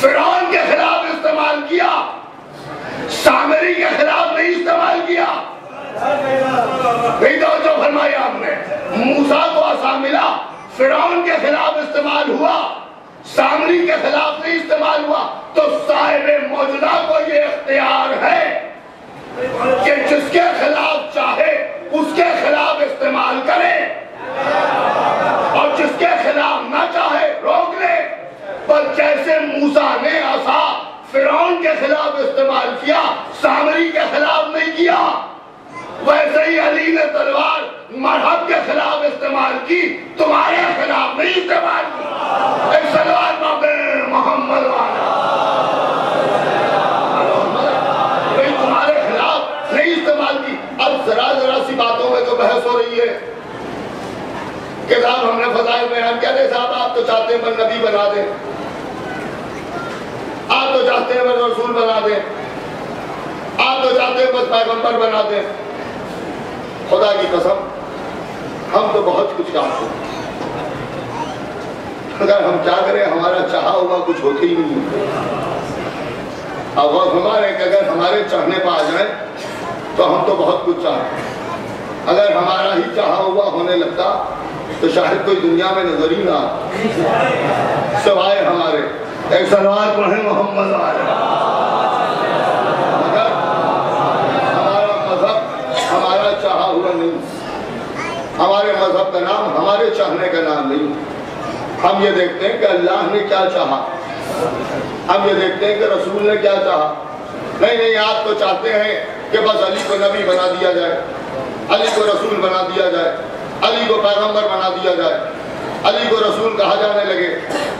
فرعون کے خلاف استعمال کیا، سامری کے خلاف نہیں استعمال کیا. نہیں توجہ فرمائی آپ نے. موسیٰ کو عصا ملا، فرعون کے خلاف استعمال ہوا، سامری کے خلاف نہیں استعمال ہوا. تو صاحب معجزہ کو یہ اختیار ہے کہ جس کے خلاف چاہے اس کے خلاف استعمال کرے اور جس کے خلاف نہ چاہے روک لے. پر جیسے موسیٰ نے عصا فرعون کے خلاف استعمال کیا، سامری کے خلاف نہیں کیا، ویسے ہی علی نے تلوار مذہب کے خلاف استعمال کی، تمہارے خلاف نہیں استعمال کی۔ ایک سلوات پڑھتے ہیں محمد والا، تمہارے خلاف نہیں استعمال کی۔ اب ذرا سی باتوں میں تو بحث ہو رہی ہے کہ صاحب ہم نے فضائل بیان کیا دے، صاحب آپ تو چاہتے ہیں بس نبی بنا دیں، آپ تو چاہتے ہیں بس رسول بنا دیں، آپ تو چاہتے ہیں بس پیغمبر بنا دیں۔ خدا کی قسم ہم تو بہت کچھ چاہتے ہیں، اگر ہم کیا کریں ہمارا چاہا ہوا کچھ ہوتا ہی نہیں ہے۔ اب ہمارے کہ اگر ہمارے چاہنے پہ آ جائیں تو ہم تو بہت کچھ چاہتے ہیں، اگر ہمارا ہی چاہا ہوا ہونے لگتا تو شاید کوئی دنیا میں نظر ہی نہ آتا سوائے ہمارے۔ ایک سلوات پڑھیں محمد والے۔ مگر ہمارا مذہب ہمارا چاہا ہوا نہیں، ہمارے مذہب کا نام ہمارے چاہنے کا نام نہیں۔ ہم یہ دیکھتے ہیں کہ اللہ نے کیا چاہا، ہم یہ دیکھتے ہیں کہ رسول نے کیا چاہا۔ نہیں آپ تو چاہتے ہیں کہ بس علی کو نبی بنا دیا جائے، علی کو رسول بنا دیا جائے، علی کو پیغمبر بنا دیا جائے، علی کو رسول کہا جانے لگے،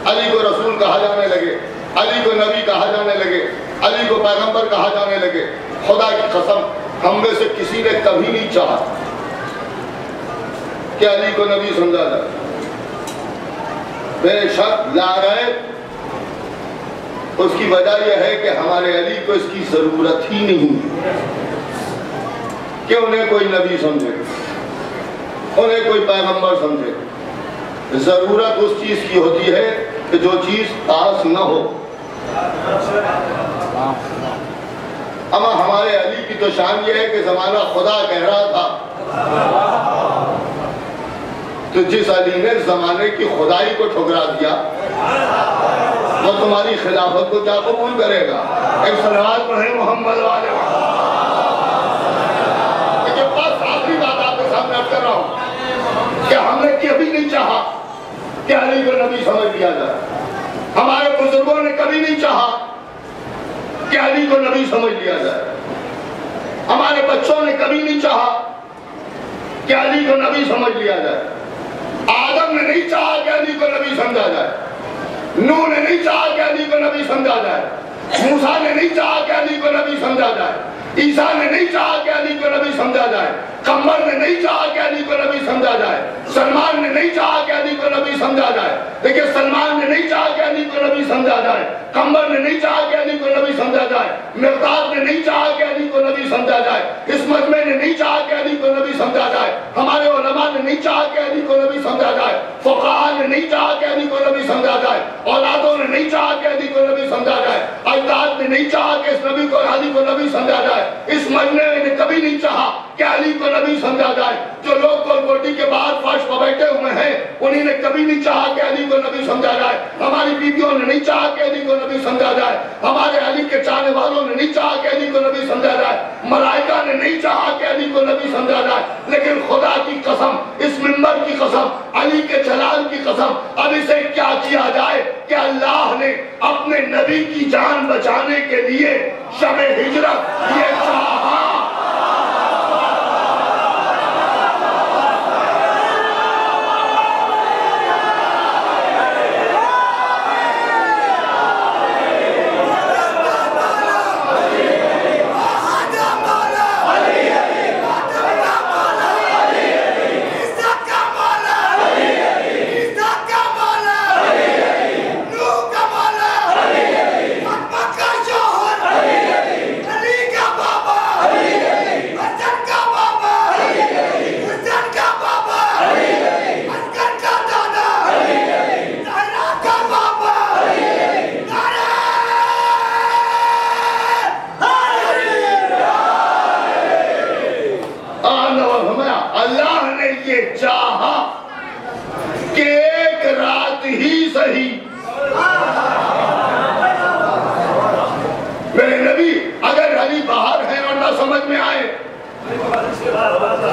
علی کو رسول کہا جانے لگے، علی کو نبی کہا جانے لگے، علی کو پیغمبر کہا جانے لگے۔ خدا کی قسم ہم میں سے کسی نے کبھی نہیں چاہا کہ علی کو نبی سمجھا جائے۔ بے شک لا ریب اس کی وجہ یہ ہے کہ ہمارے علی کو اس کی ضرورت ہی نہیں کہ انہیں کوئی نبی سمجھے، انہیں کوئی پیغمبر سمجھے۔ ضرورت اس چیز کی ہوتی ہے کہ جو چیز پاس نہ ہو۔ اما ہمارے علی کی تو شان یہ ہے کہ زمانہ خدا کہہ رہا تھا تو جس علی نے زمانے کی خدائی کو ٹھکرا دیا وہ تمہاری خلافت کو کیا قبول کرے گا؟ ایک صلوات پڑھیں محمد والے۔ لیکن بس آخری بات آپ کے سامنے عرض کر رہا ہوں کہ ہم نے کبھی نہیں چاہا کہ علی کو نبی سمجھ لیا جائے، ہمارے بزرگوں نے کبھی نہیں چاہا کہ علی کو نبی سمجھ لیا جائے، ہمارے بچوں نے کبھی نہیں چاہا کہ علی کو نبی سمجھ لیا جائے، آدم نے نہیں چاہا کہ علی کو نبی سمجھا جائے، نوح نے نہیں چاہا کہ علی کو نبی سمجھا جائے، موسیٰ نے نہیں چاہا کہ علی کو نبی سمجھا جائے، عیسیٰ نے نہیں چاہا کہ علی کو نبی سمجھا جائے، قمر نے نہیں چاہا کہ علی کو نبی سمجھا جائے، سلمان نے نہیں چاہا کہ علی کو نبی سمجھا جائے۔ دیکھیں سلمان نے نہیں چاہا کہ علی کو نبی سمجھا جائے، قمر نے نہیں چاہا کہ علی کو نبی سمجھا جائے، مقداد نے نہیں چاہا کہ علی کو نبی سمجھا جائے، اس مجمع نے نہیں چاہا کہ علی کو نبی سمجھا جائے، ہمارے علماء نے نہیں چاہا کہ علی کو نبی سمجھا جائے، فقہاء نے نہیں چاہا کہ علی کو نبی سمجھا جائے، اولادوں نے نہیں چاہا کہ علی کو نبی سمجھا جائے، اجداد نے نہیں چاہا کہ اس نبی کو علی کو نبی سمجھا جائے، اس مجمع نے کبھی نہیں چاہا کہ علی کو نبی سمجھا جائے۔ جو لوگ گولگوٹی کے بعد فرش پر بیٹھے ہوئے ہیں انہی نے کبھی نہیں چاہا کہ علی کو نبی سمجھا جائے، ہماری بیویوں نے نہیں چاہا کہ علی کو نبی سمجھا جائے، ہمارے علی کے چاہنے والوں نے نہیں چاہا کہ علی کو نبی سمجھا جائے، ملائکہ نے نہیں چاہا کہ علی کو نبی سمجھا جائے۔ لیکن خدا کی قسم، اس منبر کی قسم، علی کے جلال کی قسم، اب اسے کیا کیا جائے کہ اللہ نے اپنے نبی کی جان بچانے کے لیے شب ہجرت یہ چاہا۔ سمجھ میں آئے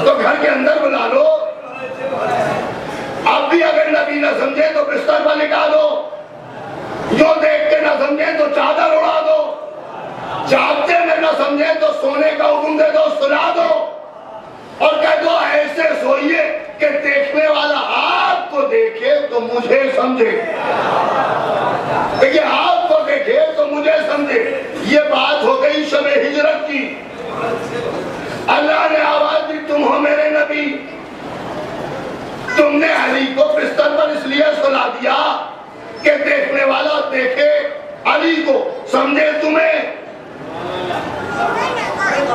تو گھر کے اندر بلا لو، اب بھی اگر نبی نہ سمجھے تو بستر پر لٹا دو، جو دیکھ کے نہ سمجھے تو چادر اڑا دو، جاگتے میں نہ سمجھے تو سونے کا حکم دے دو، سلا دو، اور کہہ دو ایسے سوئیے کہ دیکھنے والا آپ کو دیکھے تو مجھے سمجھے، دیکھیے آپ کو دیکھے تو مجھے سمجھے۔ یہ بات ہو گئی شب ہجرت کی۔ اللہ نے آواز دی تم ہو میرے نبی، تم نے علی کو بستر پر اس لیے سلا دیا کہ دیکھنے والا دیکھے علی کو، سمجھے تمہیں۔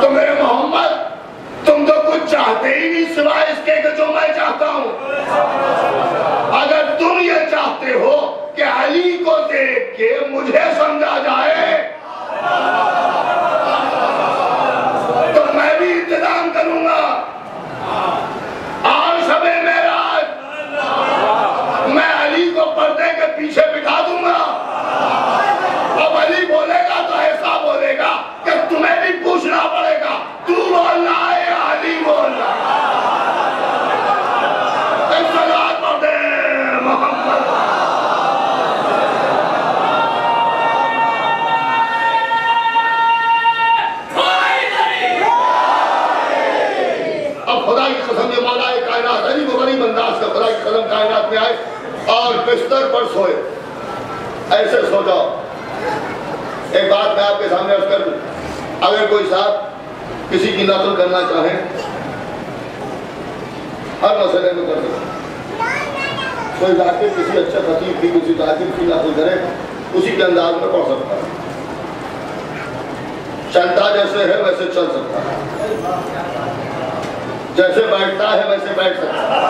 تو میرے محمد تم تو کچھ چاہتے ہی نہیں سوائے اس کے کہ جو میں چاہتا ہوں۔ اگر تم یہ چاہتے ہو کہ علی کو دیکھ کے مجھے سمجھا جائے تو میں بھی انتظام کروں گا۔ آج شب معراج میں علی کو پردے کے پیچھے بٹھا دوں گا، اب علی بولے گا تو ایسا بولے گا کہ تمہیں بھی پوچھنا پڑے گا تو بولنا ہے یا علی بولنا۔ صلوات پڑھ دیں محمد۔ اب خدا کی قسم یہ مولا کائنات علی کو غریب انداز کا خدا کی قسم کائنات میں آئے اور بستر پر سوئے، ایسے سو جاؤ۔ ایک بات میں آپ کے سامنے عرض کر دوں، اگر کوئی صاحب کسی کی نقل کرنا چاہیں ہر مسئلے میں کر سکتے، کوئی ذاکر کسی اچھے خطیب کی کسی ذاکر کی نقل کرے اسی کے انداز میں پڑھ سکتا ہے، چلتا جیسے ہے ویسے چل سکتا ہے، جیسے بیٹھتا ہے ویسے بیٹھ سکتا ہے،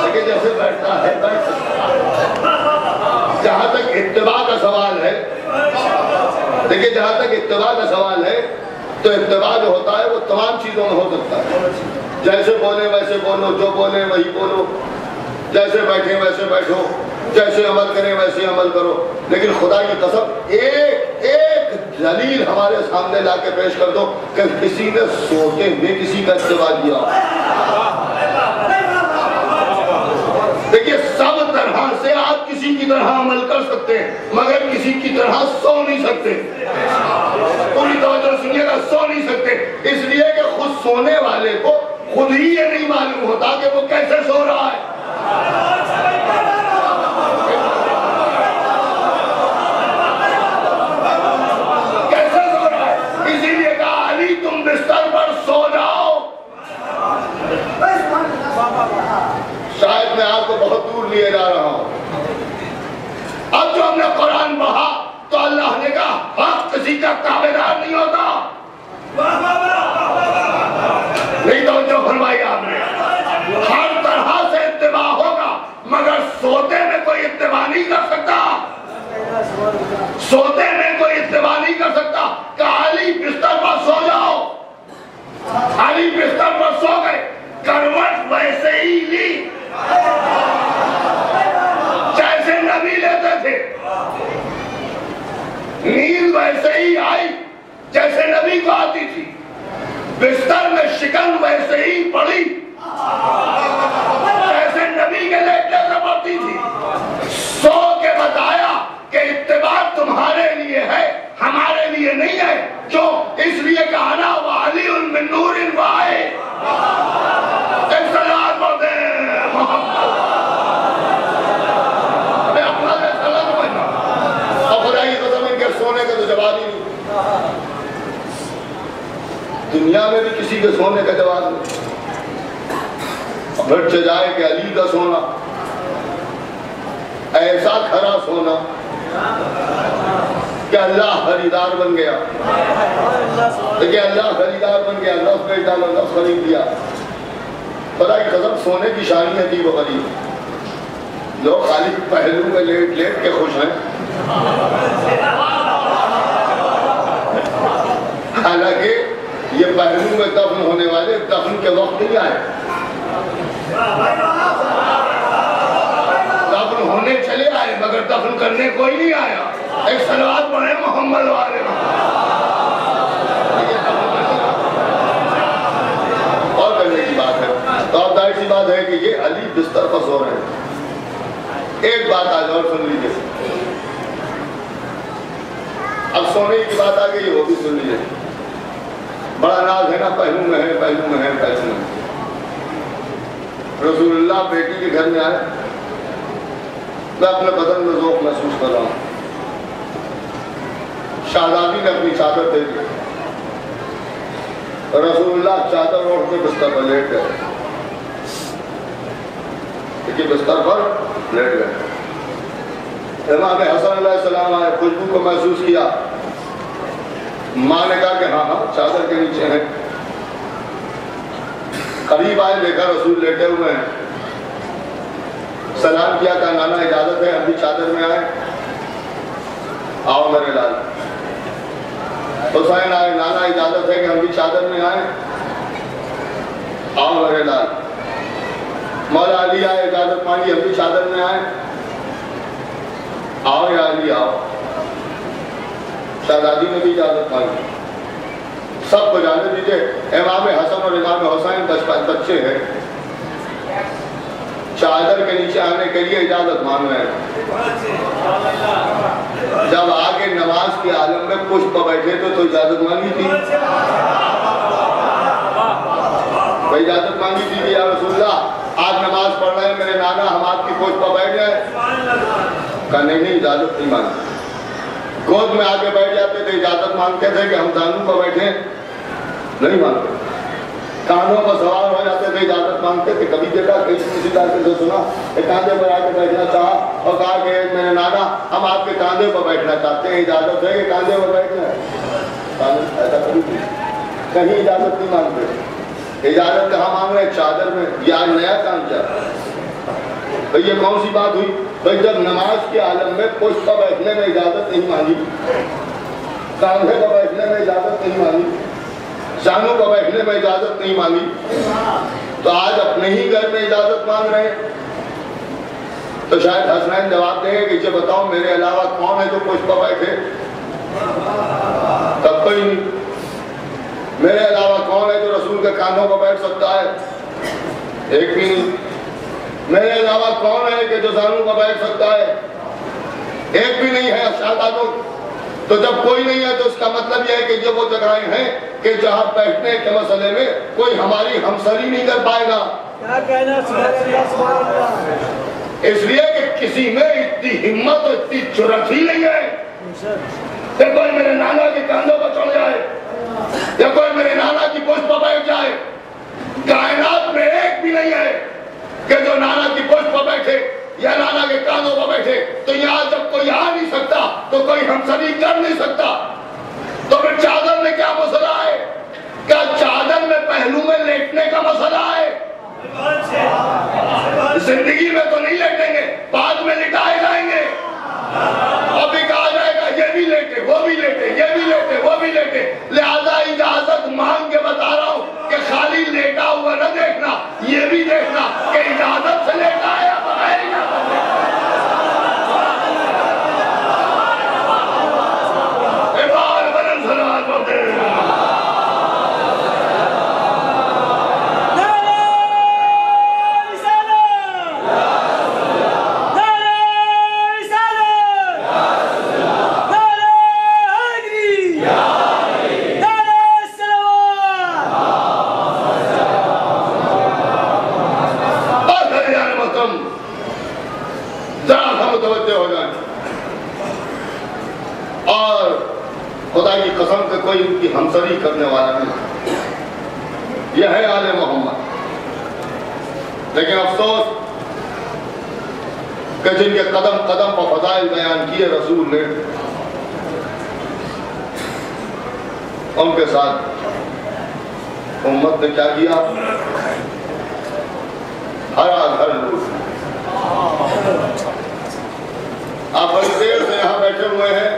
لیکن جیسے بیٹھتا ہے بیٹھ سکتا ہے۔ جہاں تک اتباع کا سوال ہے، دیکھیں جہاں تک اتباع کا سوال ہے تو اتباع جو ہوتا ہے وہ تمام چیزوں میں ہو سکتا ہے، جیسے بولے ویسے بولو، جو بولے وہی بولو، جیسے بیٹھے ویسے بیٹھو، جیسے عمل کریں ویسے عمل کرو، لیکن خدا کی قسم ایک دلیل ہمارے سامنے لا کے پیش کر دو کہ کسی نے سوتے میں کسی کا اتباع کیا۔ دیکھیے سب طرح سے آپ کسی کی طرح عمل کر سکتے ہیں مگر کسی کی طرح سو نہیں سکتے، پوری توجہ سنیے گا، سو نہیں سکتے، اس لیے کہ خود سونے والے کو خود ہی یہ نہیں معلوم ہوتا کہ وہ کیسے سو رہا ہے۔ کیسے سو رہا ہے، اسی لیے کہا علی تم بستر پر سو جاؤ۔ شاید میں آپ کو بہت دور لیے جا رہا ہوں۔ اب جو ہم نے قرآن پڑھا تو اللہ نے کہا حق کسی کا تابعدار نہیں ہوتا، نہیں توجہ فرمائی آپ نے، ہر طرح سے اتباع ہوگا مگر سوتے میں کوئی اتباع نہیں کر سکتا، سوتے میں کوئی اتباع نہیں کر سکتا۔ کہ علی بستر پر سو جاؤ، علی بستر پر سو گئے، کروٹ ویسے ہی لی جیسے نبی لیتے تھے، نیند ویسے ہی آئی جیسے نبی کو آتی تھی، بستر میں شکن ویسے ہی پڑی جیسے نبی کے لیٹنے سے پڑتی تھی۔ سو کے بتایا کہ اتباع تمہارے لیے ہے ہمارے لیے نہیں ہے، جو اس لیے کہنا وعلی من نور واحد۔ ایک صلوات پڑھ دیں محمد۔ میں اپنا سلام پڑھنا اور خدا کی قسم ان کے سونے کا تو جواب ہی نہیں، دنیا میں بھی کسی کے سونے کا جواب نہیں۔ گھٹ سے جائے کہ علی کا سونا ایسا کھرا سونا کہ اللہ خریدار بن گیا، دیکھیں اللہ خریدار بن گیا، لفظ بیچ ڈالا، لفظ خرید دیا۔ خدا کی قسم سونے کی شانی ہے عجیب و غریب، لوگ خالی پہلو میں لیٹ لیٹ کے خوش ہیں، حالانکہ یہ پہلو میں دفن ہونے والے دفن کے وقت نہیں آئے، دفن ہونے چلے آئے مگر دفن کرنے کوئی نہیں آیا۔ ایک صلوات پڑھیں محمد والے۔ اور کرنے کی بات ہے تو اب ظاہر سی بات ہے کہ یہ علی بستر پر سو رہے ہیں، ایک بات آج اور سن لیجیے، اب سونے کی بات آ گئی وہ بھی سن لیجیے۔ بڑا ناز ہے نا، پہلو میں ہے، پہلو میں ہے، پہلو میں ہے۔ رسول اللہ بیٹی کے گھر میں آئے، میں اپنے بدن میں ذوق محسوس کر رہا ہوں۔ شہزادی نے اپنی چادر دے دی، رسول اللہ چادر اوڑھ کے بستر پر لیٹ گئے، لیکن بستر پر لیٹ گئے۔ امام حسن علیہ السلام آئے، خوشبو کو محسوس کیا، ماں نے کہا کہ ہاں ہاں چادر کے نیچے ہیں۔ قریب آئے، دیکھا رسول لیٹے ہوئے ہیں، سلام کیا، کہا نانا اجازت ہے ہم بھی چادر میں آئے؟ آؤ میرے لال۔ حسین آئے، نانا اجازت ہے کہ ہم بھی چادر میں آئے؟ آؤ میرے لال۔ مولا علی آئے، اجازت مانگی ہم بھی چادر میں آئے؟ آؤ یا علی آؤ۔ شہزادی نے بھی اجازت مانگی، سب کو جانے دیجئے، امام حسن اور امام حسین بچے ہیں، چادر کے نیچے آنے کے لیے اجازت مانگ رہے ہیں۔ جب آگے نماز کے عالم میں پشت پر بیٹھے تو اجازت مانگی تھی، اجازت مانگی تھی کہ یا رسول اللہ آج نماز پڑھ رہے ہیں میرے نانا، ہم آپ کی پشت پر بیٹھ جائیں؟ کہا نہیں اجازت نہیں مانگی۔ گود میں آگے بیٹھ جاتے تھے، اجازت مانگتے تھے کہ ہم دانوں پر بیٹھیں؟ نہیں مانگتے۔ کانوں پر سوار ہو جاتے تھے، اجازت مانگتے تھے؟ کبھی دیکھا کسی طرح سے سنا کاندھے پر آ کے بیٹھنا چاہا اور کہا کہ میرے نانا ہم آپ کے کاندھے پر بیٹھنا چاہتے ہیں، اجازت ہے کہ کاندھے پر بیٹھنا ہے؟ ایسا کبھی کہیں اجازت نہیں مانگتے۔ اجازت کہاں مانگ رہے ہیں؟ چادر میں۔ یا نیا کام کیا بھئی، یہ کون سی بات ہوئی؟ بھئی جب نماز کے عالم میں پشت پر بیٹھنے میں اجازت نہیں مانگی، کاندھے پر بیٹھنے میں اجازت نہیں مانگی، جانوں پر بیٹھنے میں اجازت نہیں مانگی، تو آج اپنے ہی گھر میں اجازت مانگ رہے ہیں؟ تو شاید حسنین جواب دیں گے کہ یہ بتاؤ میرے علاوہ کون ہے جو پشت پر بیٹھے؟ تب کوئی نہیں۔ میرے علاوہ کون ہے جو رسول کے کانوں پر بیٹھ سکتا ہے؟ ایک بھی نہیں۔ میرے علاوہ کون ہے کہ جو زانوں پر بیٹھ سکتا ہے؟ ایک بھی نہیں ہے شہزادوں۔ تو جب کوئی نہیں ہے تو اس کا مطلب یہ ہے کہ یہ وہ جگہیں ہیں کہ جہاں بیٹھنے کے مسئلے میں کوئی ہماری ہمسری نہیں کر پائے گا۔ کیا کہنا سبحان اللہ سبحان اللہ۔ اس لیے کہ کسی میں اتنی ہمت اور اتنی جرأت ہی نہیں ہے کہ کوئی میرے نانا کے کاندھوں پر چڑھ جائے یا کوئی میرے نانا کی پشت پر بیٹھ جائے۔ کائنات میں ایک بھی نہیں ہے کہ جو نانا کی پشت پر بیٹھے یا نانا کے کانوں پر بیٹھے۔ تو یہاں جب کوئی آ نہیں سکتا تو کوئی ہمسری کر نہیں سکتا، تو پھر چادر میں کیا مسئلہ ہے؟ کیا چادر میں پہلو میں لیٹنے کا مسئلہ ہے؟ زندگی میں تو نہیں لیٹیں گے، بعد میں لٹائے جائیں گے، ابھی کہا جائے گا یہ بھی لیٹے وہ بھی لیٹے، یہ بھی لیٹے وہ بھی لیٹے۔ لہذا اجازت مانگ کے بتا رہا ہوں کہ خالی لیٹا ہوا نہ دیکھنا، یہ بھی دیکھنا کہ اجازت سے لیٹا ہے یا بغیر اجازت سے۔ ایمان بلند سلام پڑھتے ہیں۔ قسم سے کوئی ان کی ہمسری کرنے والا نہیں، یہ ہے آل محمد۔ لیکن افسوس کہ جن کے قدم قدم پر فضائل بیان کیے رسول نے، ان کے ساتھ امت نے کیا کیا؟ ہرا گھر لوٹ۔ آپ بڑی دیر سے یہاں بیٹھے ہوئے ہیں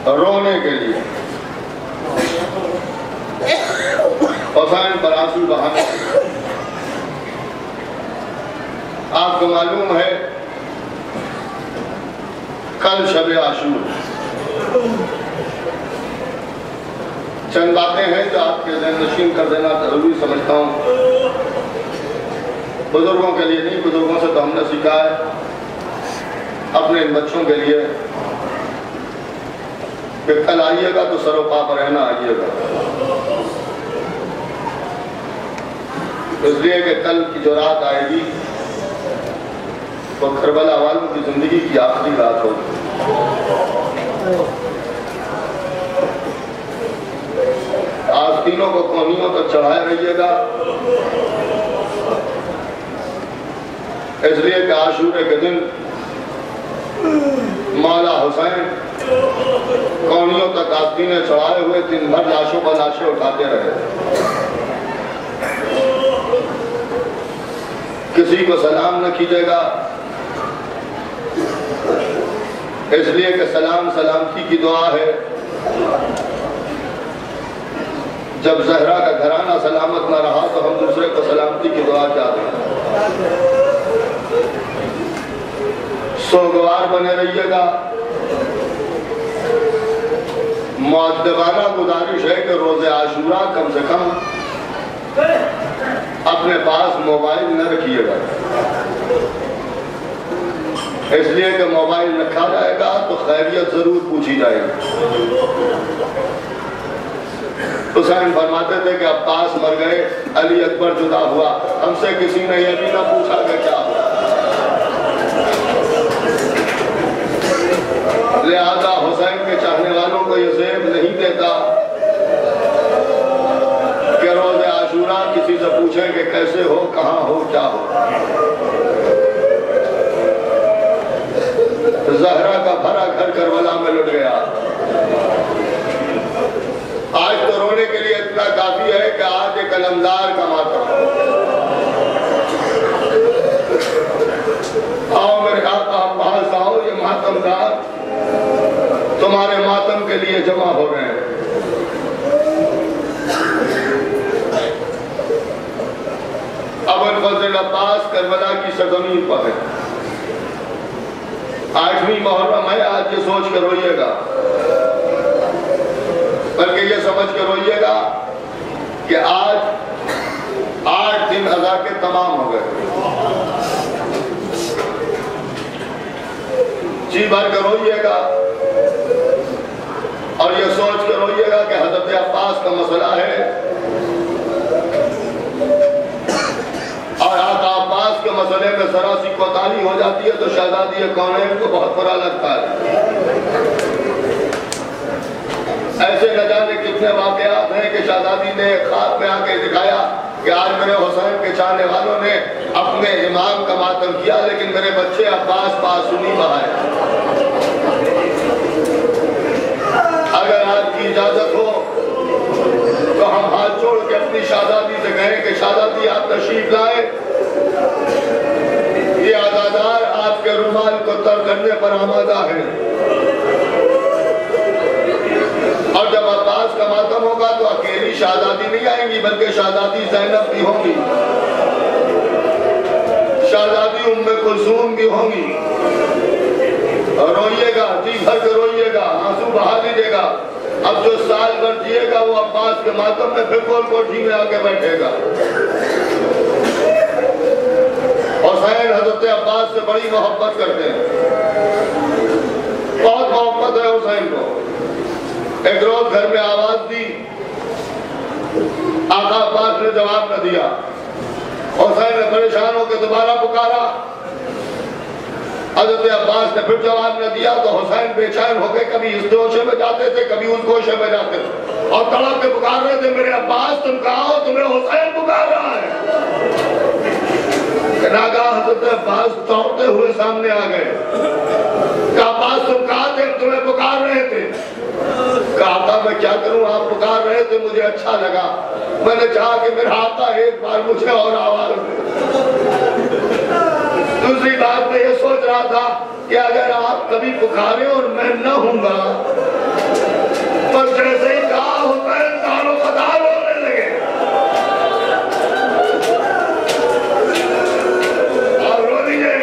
رونے کے لیے، حسین پر آنسو بہانے کے لیے۔ آپ کو معلوم ہے کل شب عاشور، چند باتیں ہیں جو آپ کے ذہن نشین کر دینا ضروری سمجھتا ہوں۔ بزرگوں کے لیے نہیں، بزرگوں سے تو ہم نے سیکھا ہے، اپنے ان بچوں کے لیے کہ کل آئیے گا تو سر و پا پر رہنا آئیے گا، اس لیے کہ کل کی جو رات آئے گی وہ کربلا والوں کی زندگی کی آخری رات ہوگی۔ آستینوں کو کونیوں تک چڑھائے رہیے گا، اس لیے کہ عاشورے کے دن مولا حسین کونیوں تک آستینیں چڑھائے ہوئے دن بھر لاشوں پر لاشیں اٹھاتے رہے، کسی کو سلام نہ کیجیے گا، اس لیے کہ سلام سلامتی کی دعا ہے۔ جب زہرا کا گھرانہ سلامت نہ رہا تو ہم دوسرے کو سلامتی کی دعا کیا دیں؟ سوگوار بنے رہیے گا۔ مؤدبانہ گزارش ہے کہ روز عاشورہ کم سے کم اپنے پاس موبائل نہ رکھیے گا، اس لیے کہ موبائل رکھا جائے گا تو خیریت ضرور پوچھی جائے گی۔ حسین فرماتے تھے کہ عباس مر گئے، علی اکبر جدا ہوا، ہم سے کسی نے یہ بھی نہ پوچھا کہ کیا ہوا۔ لہذا حسین کے چاہنے والوں کو یہ زیب نہیں دیتا کہ روز عاشورہ کسی سے پوچھیں کہ کیسے ہو، کہاں ہو، کیا ہو۔ زہرا کا بھرا گھر کربلا میں لٹ گیا۔ آج تو رونے کے لیے اتنا کافی ہے کہ آج ایک علمدار کا ماتم، آؤ میرے آقا پاس آؤ، یہ ماتمدار تمہارے ماتم کے لیے جمع ہو رہے ہیں۔ ابوالفضل عباس کربلا کی سرزمین پر ہے۔ 8ویں محرم ہے، آج یہ سوچ کر روئیے گا، بلکہ یہ سمجھ کر روئیے گا کہ آج 8 دن عزا کے تمام ہو گئے۔ جی بھر کر روئیے گا اور یہ سوچ کر روئیے گا کہ حضرت عباس کا مسئلہ ہے اور آقا عباس کے مسئلے میں ذرا سی کوتاہی ہو جاتی ہے تو شہزادی کونین کو بہت برا لگتا ہے۔ ایسے نہ جانے کتنے واقعات ہیں کہ شہزادی نے ایک خواب میں آ کے دکھایا کہ آج میرے حسین کے چاہنے والوں نے اپنے امام کا ماتم کیا لیکن میرے بچے عباس پاس نہیں بہائے۔ اگر آپ کی اجازت ہو تو ہم ہاتھ چھوڑ کے اپنی شہزادی سے کہیں کہ شہزادی آپ تشریف لائیں، یہ عزادار آپ کے رومال کو تر کرنے پر آمادہ ہے، اور جب عباس کا ماتم ہوگا تو اکیلی شہزادی نہیں آئیں گی بلکہ شہزادی زینب بھی ہوں گی، شہزادی ام کلثوم بھی ہوں گی۔ روئیے گا، جی بھر کے روئیے گا، آنسو بہا دیجیے گا۔ اب جو سال بھر جیے گا وہ عباس کے ماتم میں پھر گول کوٹھی میں آ کے بیٹھے گا۔ حسین حضرت عباس سے بڑی محبت کرتے ہیں، بہت محبت ہے حسین کو۔ ایک روز گھر میں آواز دی، آقا عباس نے جواب نہ دیا، حسین نے پریشان ہو کے دوبارہ پکارا، حضرت عباس نے پھر جواب نہ دیا تو حسین بے چین ہو کے کبھی اس گوشے میں جاتے تھے کبھی اس گوشے میں جاتے تھے اور تڑپ کے پکار رہے تھے، میرے عباس تم کہاں ہو، تمہیں حسین پکار رہا ہے۔ ناگہاں حضرت عباس دوڑتے ہوئے سامنے آ گئے، کہا عباس تم کہاں تھے، تمہیں پکار رہے تھے۔ کہا آقا میں کیا کروں، آپ پکار رہے تھے، مجھے اچھا لگا، میں نے چاہا کہ میرا آقا ایک بار مجھے اور آواز دے۔ دوسری بات میں یہ سوچ رہا تھا کہ اگر آپ کبھی پکارے اور میں نہ ہوں گا بس جیسے ہی کہا حسین دار و مدار ہونے لگے اور رو دیئے،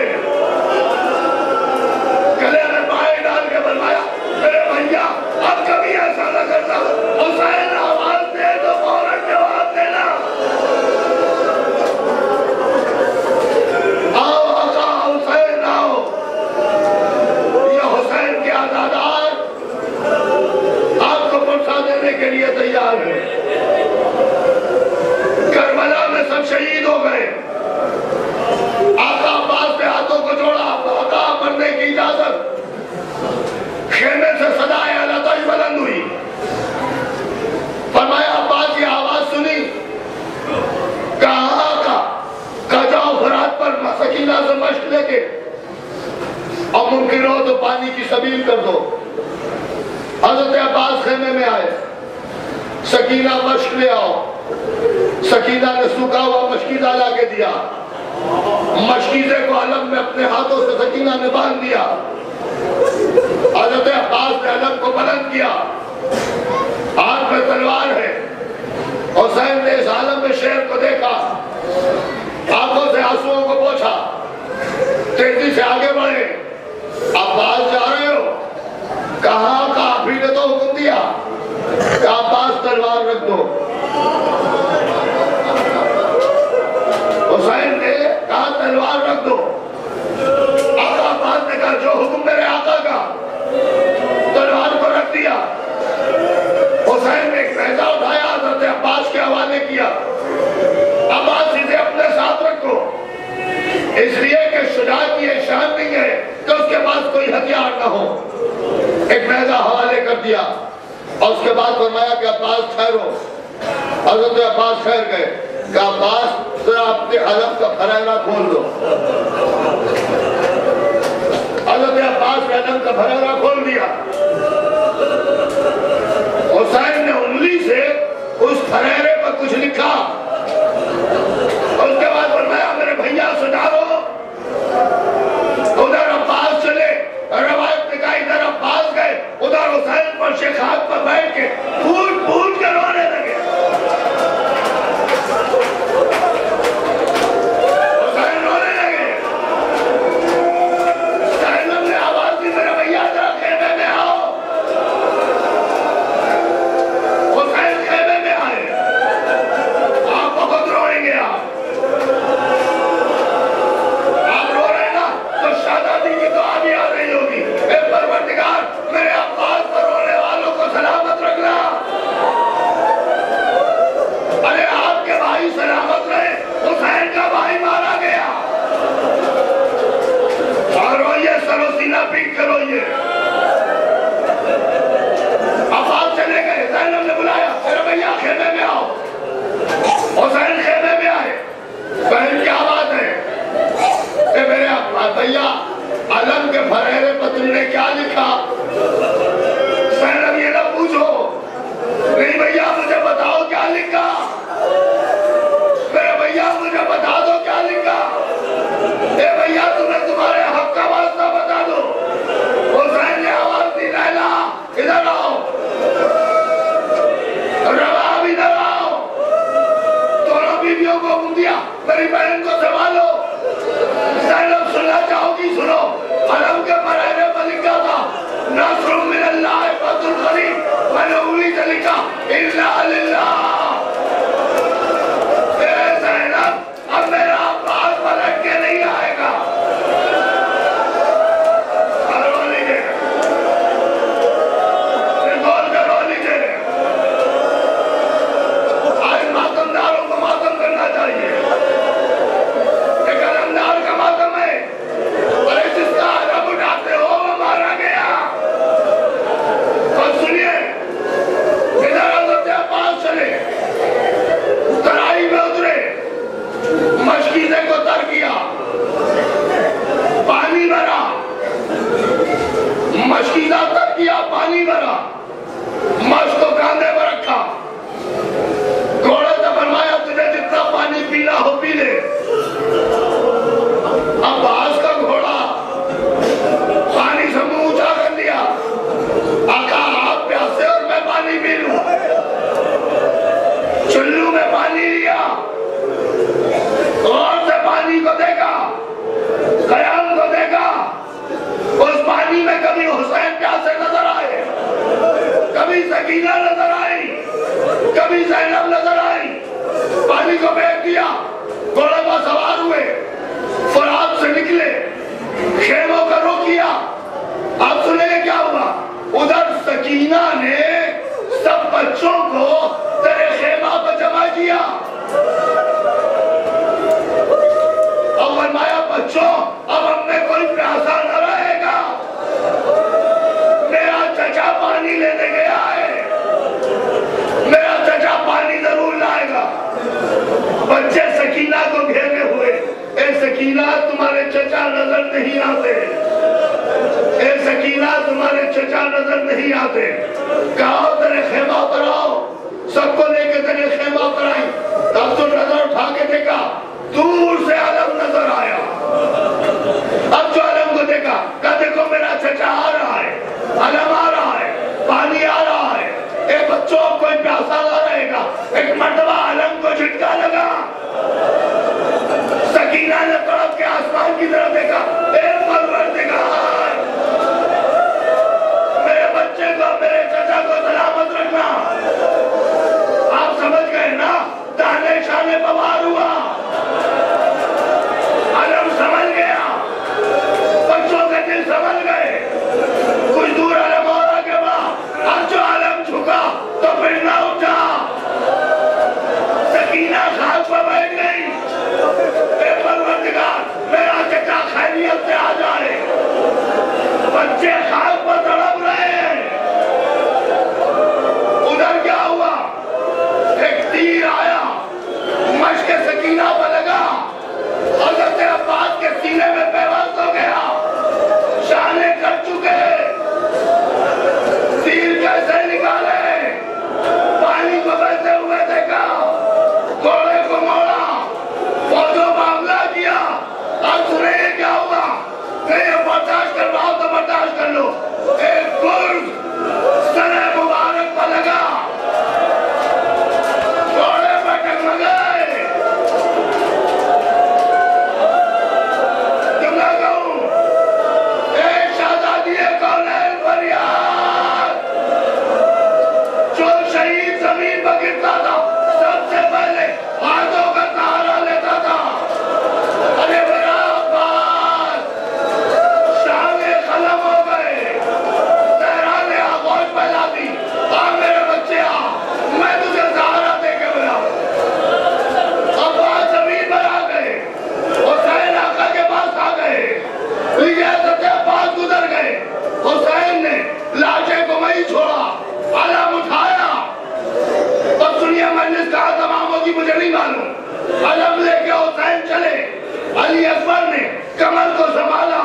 گلے میں پائے ڈال کے بلوایا، میرے بھائیا اب کبھی ایسا نہ کرنا، حسین آواز دے تو فوراً جواب دینا۔ پانی کی سبیل کر دو۔ حضرت عباس خیمے میں آئے، سکینہ مشک لے آؤ۔ سکینہ نے سوکھا ہوا مشکیزہ لا کے دیا، مشکیزے کو علم میں اپنے ہاتھوں سے سکینہ نے باندھ دیا۔ حضرت عباس نے علم کو بلند کیا، ہاتھ میں تلوار ہے۔ حسین نے اس عالم میں شیر کو دیکھا، آنکھوں سے آنسوؤں کو پوچھا، تیزی سے آگے بڑھے۔ عباس جا رہے ہو؟ کہاں کا آپ ہی نے تو حکم دیا کہ عباس تلوار رکھ دو۔ حسین نے کہا تلوار رکھ دو۔ آقا عباس نے کہا جو حکم میرے آقا کا، تلوار کو رکھ دیا۔ حسین نے ایک نیزہ اٹھایا، حضرت عباس کے حوالے کیا، عباس اسے اپنے ساتھ رکھو، اس لیے کہ شجاعت کی ایک شان نہیں ہے کہ اس کے پاس کوئی ہتھیار نہ ہو۔ ایک نیزہ حوالے کر دیا اور اس کے بعد فرمایا کہ عباس ٹھہرو۔ حضرت عباس ٹھہر گئے کہ عباس ذرا اپنے علم کا پھریرا کھول دو۔ حضرت عباس نے علم کا پھریرا کھول دیا۔ حسین نے انگلی سے اس پھریرے پر کچھ لکھا، اس کے بعد فرمایا میرے بھیا سجارو۔ ادھر عباس چلے، روایت نے کہا ادھر عباس گئے، ادھر حسین پر شیخات پر بیٹھ کے پھوٹ پھوٹ کے رونے لگے۔ حسین رونے لگے۔ زینب نے آواز دی میرے بھیا ذرا خیمے میں آؤ۔ حسین خیمے میں آئے، آپ بہت روئیں گے، آپ رو رہے نا تو شہزادی کی دعا بھی آ رہی ہوگی، اے پروردگار میرے عباس پر رونے والوں کو سلامت رکھنا۔ ارے آپ کے بھائی سلامت رہے، حسین کا بھائی مارا گیا۔ اور روئیے، سر و سینہ پیٹ کے روئیے۔ عباس چلے گئے، زینب نے بلایا میرے بھیا خیمے میں آؤ۔ حسین خیمے میں آئے، بہن کیا بات ہے؟ اے میرے بھیا علم کے پھریرے پر تم نے کیا لکھا؟ زینب یہ نہ پوچھو، نہیں بھیا مجھے بتاؤ کیا لکھا، میرے بھیا مجھے بتا دو کیا لکھا، اے بھیا تمہیں تمہارے حق کا واسطہ بتا دو۔ حسین نے آواز دی لیلا ادھر آؤ، رباب ادھر آؤ۔ دونوں بیویوں کو حکم دیا میری بہن کو سنبھالو۔ زینب سننا چاہو گی سنو، علم کے پھریرے پر لکھا تھا نصر من اللہ فتح قریب، میں نے انگلی سے لکھا الا للہ۔ اے زینب اب میرا عباس پلٹ کے نہیں آئے گا۔ رو لیجیے، گول کے رو لیجیے۔ آج ماتمداروں کو ماتم کرنا چاہیے، ایک علمدار کا ماتم ہے، ارے جس کا علم اٹھاتے ہو وہ مارا گیا۔ اور سنیے، ادھر حضرت عباس چلے، ترائی میں اترے، مشکیزے کو تر کیا، پانی بھرا، مشکیزہ تر کیا، پانی بھرا، مشک کو کاندھے پر رکھا، گھوڑے سے فرمایا تجھے جتنا پانی پینا ہو پی لے۔ عباس کا گھوڑا پانی سے منہ اونچا کر دیا، آقا آپ پیاسے اور میں پانی پی لوں۔ چلو میں پانی لیا، غور سے پانی کو دیکھا، قیام کو دیکھا، اس پانی میں کبھی حسین پیاسے نظر آئے، کبھی سکینہ نظر آئی، کبھی زینب نظر آئی۔ پانی کو پھینک دیا، گھوڑے پر سوار ہوئے، فرات سے نکلے، خیموں کا رخ کیا۔ آپ سنیں گے کیا ہوا؟ ادھر سکینہ نے سب بچوں کو تیرے خیمہ پر جمع کیا اور فرمایا بچوں اب ہم میں کوئی پیاسا نہ رہے گا، میرا چچا پانی لینے گیا ہے، میرا چچا پانی ضرور لائے گا۔ بچے سکینہ کو گھیرے ہوئے، اے سکینہ تمہارے چچا نظر نہیں آتے، اے سکینہ سکینہ تمہارے چچا نظر نہیں آتے، کہا تیرے خیمہ پر آؤ، سب کو لے کے تیرے خیمہ پر آئی، تب تو نظر اٹھا کے دیکھا، دور سے علم نظر آیا، اب جو علم کو دیکھا، کہا دیکھو میرا چچا آ رہا ہے، علم آ رہا ہے، پانی آ رہا ہے، اے بچوں کوئی پیاسا نہ رہے گا، ایک مرتبہ علم کو جھٹکا لگا، سکینہ نے تڑپ کے آسمان کی طرف دیکھا، اے پروردگار میرے بچے کو میرے چچا کو سلامت رکھنا، آپ سمجھ گئے نا، دانے شانے بوار ہوا، علم سمجھ گیا، بچوں کے دل سمجھ گئے، کچھ دور علم اور آگے بڑھا، اب جو علم جھکا تو پھر نہ اٹھا، سکینہ خاک پر بیٹھ گئی، اے پروردگار میرا چچا خیریت سے آ جائے، بچے خاک پر تڑپ رہے ہیں، ادھر کیا ہوا، ایک تیر آیا، مشق سکینہ پر لگا، حضرت عباس کے سینے میں پیوست ہو گیا، شانے کر چکے، تیر کیسے نکالے، پانی کو بہتے ہوئے دیکھا، گھوڑے کو موڑا، فوجوں پر حملہ کیا، اب سنیں کیا ہوا، نہیں برداشت کر رہا ہو تو برداشت کر لو، ایک گرد سر مبارک پر لگا، گھوڑے پر ٹگمگائے، کیوں نہ کہوں، اے شہزادی کونین فریاد، جو شہید زمین پر گرتا تھا سب سے پہلے ہاتھوں کا سہارا لیتا تھا، ارے میرا عباس شانے قلم ہو گئے، صحرا نے آغوش پھیلا دی، آ میرے بچے آ، میں تجھے سہارا دے کے بلاؤں، عباس زمین پر آ گئے، حسین آقا کے پاس آ گئے، لیے حضرت عباس گزر گئے، حسین نے لاجے کو وہیں چھوڑا، علم اٹھایا، اور سنیا مجلس کہا تمام ہوگی مجھے نہیں معلوم، علم لے کے حسین چلے، علی اکبر نے کمر کو سنبھالا،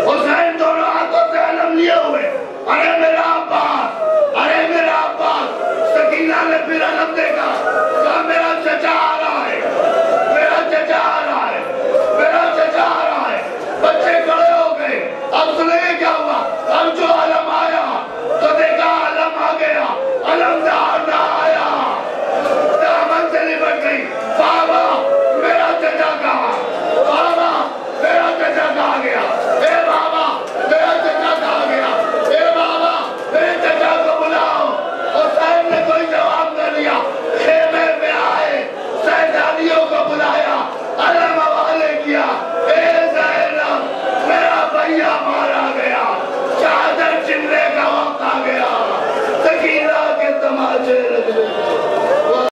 حسین دونوں ہاتھوں سے علم لیے ہوئے، ارے میرا عباس، ارے میرا عباس، سکینہ نے پھر علم دیکھا، کہا میرا چچا آ رہا ہے، میرا چچا آ رہا ہے، میرا چچا آ رہا ہے، بچے کھڑے ہو گئے، اب سنیں کیا ہوا، اب جو علم آیا تو دیکھا علم آ گیا، علم دار نہ آیا، دامن سے لپٹ گئی، بابا میرا چچا کہا، بابا میرا چچا کہا گیا، اے بابا میرا چچا کہا گیا، اے بابا میرے چچا کو بلاؤ، حسین نے کوئی جواب نہ دیا، خیمے میں آئے، سیدانیوں کو بلایا، علم حوالے کیا، اے زینب میرا بھیا